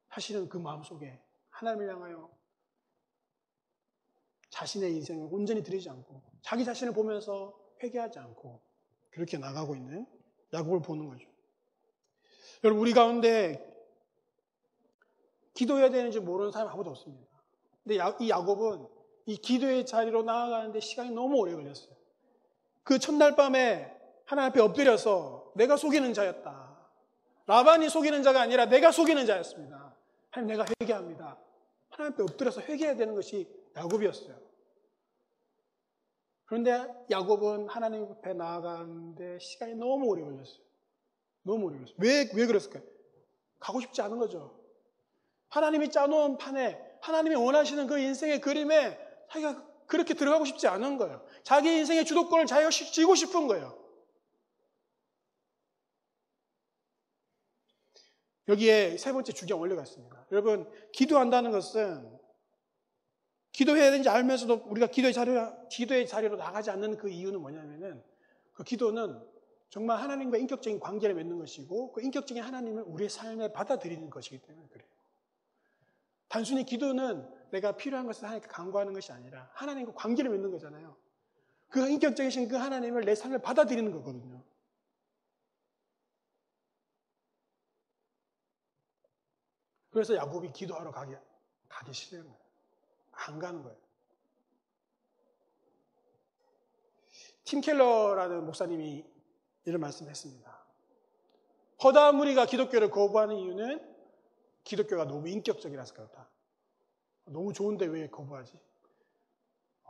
사실은 그 마음속에 하나님을 향하여 자신의 인생을 온전히 드리지 않고 자기 자신을 보면서 회개하지 않고 그렇게 나가고 있는 야곱을 보는 거죠. 여러분, 우리 가운데 기도해야 되는지 모르는 사람이 아무도 없습니다. 근데 이 야곱은 이 기도의 자리로 나아가는데 시간이 너무 오래 걸렸어요. 그 첫날 밤에 하나님 앞에 엎드려서 내가 속이는 자였다. 라반이 속이는 자가 아니라 내가 속이는 자였습니다. 하나님, 내가 회개합니다. 하나님 앞에 엎드려서 회개해야 되는 것이 야곱이었어요. 그런데 야곱은 하나님 앞에 나아가는데 시간이 너무 오래 걸렸어요. 너무 오래 걸렸어요. 왜 그랬을까요? 가고 싶지 않은 거죠. 하나님이 짜놓은 판에, 하나님이 원하시는 그 인생의 그림에 자기가 그렇게 들어가고 싶지 않은 거예요. 자기 인생의 주도권을 자기가 쥐고 싶은 거예요. 여기에 세 번째 주경 원리가 있습니다. 여러분, 기도한다는 것은 기도해야 되는지 알면서도 우리가 기도의 자리로 나가지 않는 그 이유는 뭐냐면은, 그 기도는 정말 하나님과 인격적인 관계를 맺는 것이고 그 인격적인 하나님을 우리의 삶에 받아들이는 것이기 때문에 그래요. 단순히 기도는 내가 필요한 것을 하나님께 간구하는 것이 아니라 하나님과 관계를 맺는 거잖아요. 그 인격적이신 그 하나님을 내 삶에 받아들이는 거거든요. 그래서 야곱이 기도하러 가기 싫은 거예요. 안 가는 거예요. 팀 켈러라는 목사님이 이런 말씀을 했습니다. 허다한 무리가 기독교를 거부하는 이유는 기독교가 너무 인격적이라서 그렇다. 너무 좋은데 왜 거부하지?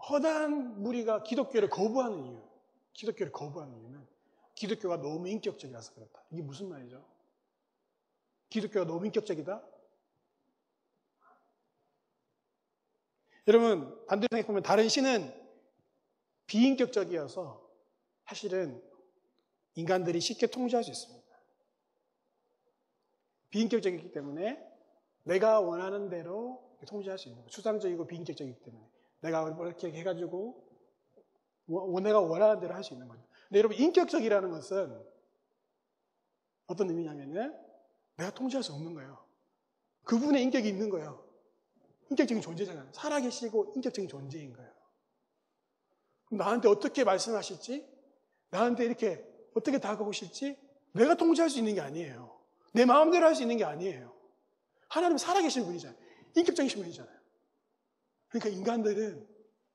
허다한 무리가 기독교를 거부하는 이유는 기독교가 너무 인격적이라서 그렇다. 이게 무슨 말이죠? 기독교가 너무 인격적이다? 여러분, 반대로 생각해보면 다른 신은 비인격적이어서 사실은 인간들이 쉽게 통제할 수 있습니다. 비인격적이기 때문에 내가 원하는 대로 통제할 수 있는 거예요. 추상적이고 비인격적이기 때문에 내가 이렇게 해가지고 내가 원하는 대로 할 수 있는 거죠. 근데 여러분, 인격적이라는 것은 어떤 의미냐면은 내가 통제할 수 없는 거예요. 그분의 인격이 있는 거예요. 인격적인 존재잖아요. 살아계시고 인격적인 존재인 거예요. 그럼 나한테 어떻게 말씀하실지, 나한테 이렇게 어떻게 다가오실지 내가 통제할 수 있는 게 아니에요. 내 마음대로 할 수 있는 게 아니에요. 하나님은 살아계신 분이잖아요. 인격적이신 분이잖아요. 그러니까 인간들은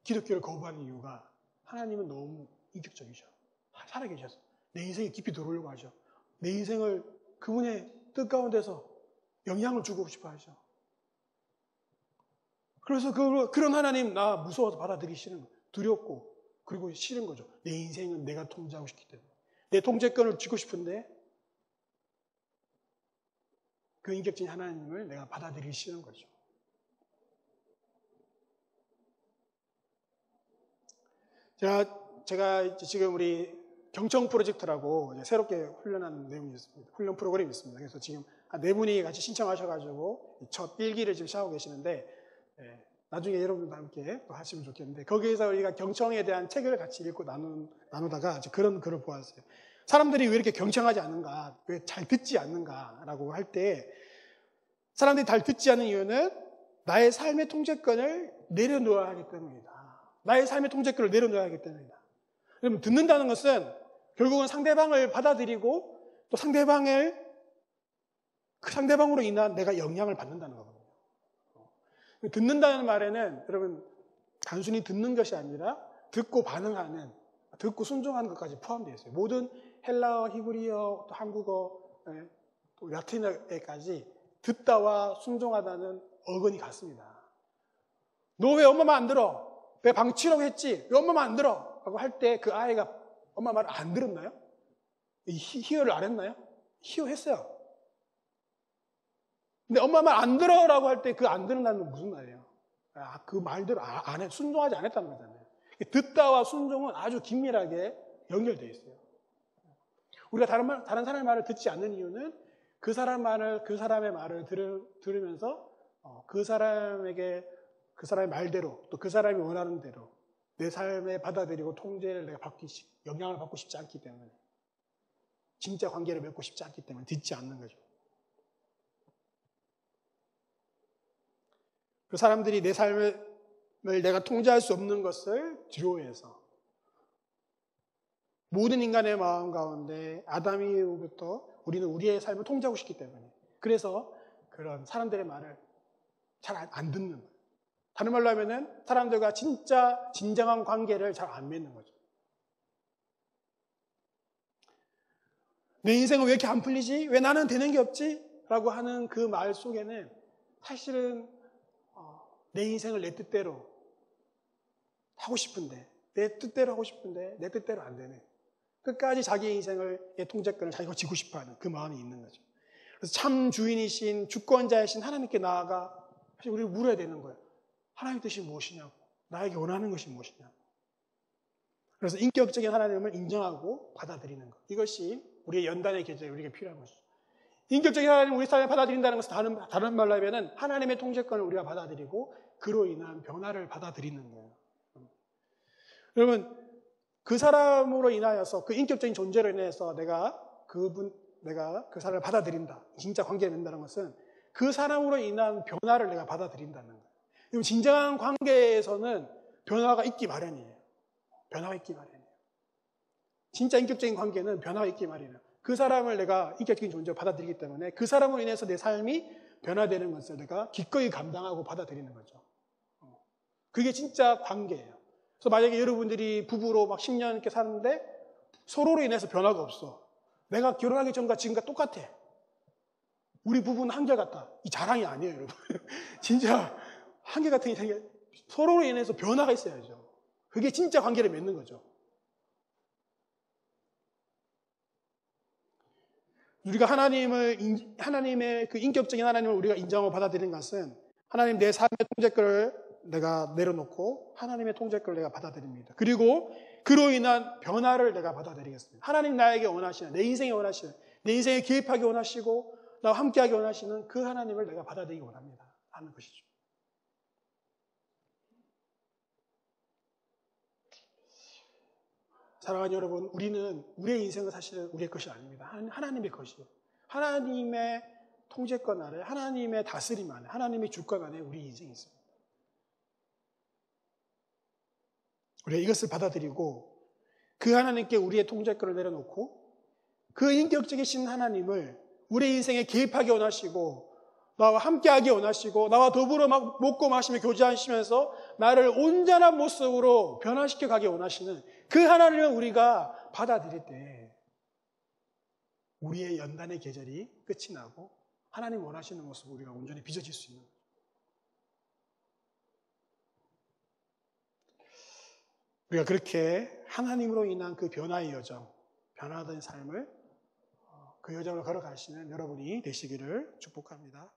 기독교를 거부하는 이유가 하나님은 너무 인격적이셔. 살아계셔서 내 인생에 깊이 들어오려고 하셔. 내 인생을 그분의 뜻 가운데서 영향을 주고 싶어 하셔. 그래서 그런 하나님 나 무서워서 받아들이기 싫은 거예요. 두렵고 그리고 싫은 거죠. 내 인생은 내가 통제하고 싶기 때문에. 내 통제권을 쥐고 싶은데 그 인격적인 하나님을 내가 받아들이기 싫은 거죠. 제가 지금 우리 경청 프로젝트라고 새롭게 훈련하는 내용이 있습니다. 훈련 프로그램이 있습니다. 그래서 지금 한 4분이 같이 신청하셔가지고 첫 1기를 지금 시작하고 계시는데, 나중에 여러분들과 함께 또 하시면 좋겠는데, 거기에서 우리가 경청에 대한 책을 같이 읽고 나누다가 그런 글을 보았어요. 사람들이 왜 이렇게 경청하지 않는가, 왜 잘 듣지 않는가라고 할 때, 사람들이 잘 듣지 않는 이유는 나의 삶의 통제권을 내려놓아야 하기 때문이다. 나의 삶의 통제권을 내려놓아야 하기 때문이다. 그러면 듣는다는 것은 결국은 상대방을 받아들이고 또 그 상대방으로 인한 내가 영향을 받는다는 거거든요. 듣는다는 말에는 여러분 단순히 듣는 것이 아니라 듣고 반응하는, 듣고 순종하는 것까지 포함되어 있어요. 모든 헬라어, 히브리어, 또 한국어, 또 라틴어에까지 듣다와 순종하다는 어근이 같습니다. 너 왜 엄마 말 안 들어? 왜 방치라고 했지? 왜 엄마 말 안 들어? 라고 할 때 그 아이가 엄마 말을 안 들었나요? 희어를 안 했나요? 희어했어요. 근데 엄마 말 안 들어 라고 할 때 그 안 듣는다는 건 무슨 말이에요? 그 말대로 순종하지 않았다는 거잖아요. 듣다와 순종은 아주 긴밀하게 연결되어 있어요. 우리가 다른 사람의 말을 듣지 않는 이유는 그 사람의 말을 들으면서 그 사람의 말대로 또 그 사람이 원하는 대로 내 삶에 받아들이고 통제를 내가 영향을 받고 싶지 않기 때문에, 진짜 관계를 맺고 싶지 않기 때문에 듣지 않는 거죠. 그 사람들이 내 삶을 내가 통제할 수 없는 것을 두려워해서 모든 인간의 마음 가운데 아담 이후부터 우리는 우리의 삶을 통제하고 싶기 때문에, 그래서 그런 사람들의 말을 잘 안 듣는 거예요. 다른 말로 하면은 사람들과 진짜 진정한 관계를 잘 안 맺는 거죠. 내 인생은 왜 이렇게 안 풀리지? 왜 나는 되는 게 없지? 라고 하는 그 말 속에는 사실은 내 인생을 내 뜻대로 하고 싶은데 내 뜻대로 안 되네. 끝까지 자기 인생의 통제권을 자기가 쥐고 싶어하는 그 마음이 있는 거죠. 그래서 참 주인이신 주권자이신 하나님께 나아가 사실 우리를 물어야 되는 거예요. 하나님의 뜻이 무엇이냐고, 나에게 원하는 것이 무엇이냐고. 그래서 인격적인 하나님을 인정하고 받아들이는 것, 이것이 우리의 연단의 계절에 우리에게 필요한 것이죠. 인격적인 하나님을 우리 삶에 받아들인다는 것은 다른 말로 하면 하나님의 통제권을 우리가 받아들이고 그로 인한 변화를 받아들이는 거예요. 여러분, 그 사람으로 인하여서, 그 인격적인 존재로 인해서 내가 그 사람을 받아들인다, 진짜 관계를 맺는다는 것은 그 사람으로 인한 변화를 내가 받아들인다는 거예요. 진정한 관계에서는 변화가 있기 마련이에요. 변화가 있기 마련이에요. 진짜 인격적인 관계는 변화가 있기 마련이에요. 그 사람을 내가 인격적인 존재로 받아들이기 때문에 그 사람으로 인해서 내 삶이 변화되는 것을 내가 기꺼이 감당하고 받아들이는 거죠. 그게 진짜 관계예요. 그래서 만약에 여러분들이 부부로 막 10년 이렇게 사는데 서로로 인해서 변화가 없어. 내가 결혼하기 전과 지금과 똑같아. 우리 부부는 한결같다. 이 자랑이 아니에요, 여러분. 진짜 한결같은 게 서로로 인해서 변화가 있어야죠. 그게 진짜 관계를 맺는 거죠. 우리가 하나님의 그 인격적인 하나님을 우리가 인정하고 받아들이는 것은 하나님 내 삶의 통제권을 내가 내려놓고 하나님의 통제권을 내가 받아들입니다. 그리고 그로 인한 변화를 내가 받아들이겠습니다. 하나님 나에게 원하시는, 내 인생에 원하시는, 내 인생에 개입하기 원하시고 나와 함께하기 원하시는 그 하나님을 내가 받아들이기 원합니다 하는 것이죠. 사랑하는 여러분, 우리의 인생은 사실은 우리의 것이 아닙니다. 하나님의 것이에요. 하나님의 통제권 아래, 하나님의 다스림 안에, 하나님의 주권 안에 우리 인생이 있습니다. 우리가 이것을 받아들이고 그 하나님께 우리의 통제권을 내려놓고 그 인격적이신 하나님을 우리의 인생에 개입하기 원하시고 나와 함께하기 원하시고 나와 더불어 먹고 마시며 교제하시면서 나를 온전한 모습으로 변화시켜 가기 원하시는 그 하나님을 우리가 받아들일 때 우리의 연단의 계절이 끝이 나고 하나님 원하시는 모습을 우리가 온전히 빚어질 수 있는 거예요. 우리가 그렇게 하나님으로 인한 그 변화의 여정, 변화된 삶을 그 여정을 걸어가시는 여러분이 되시기를 축복합니다.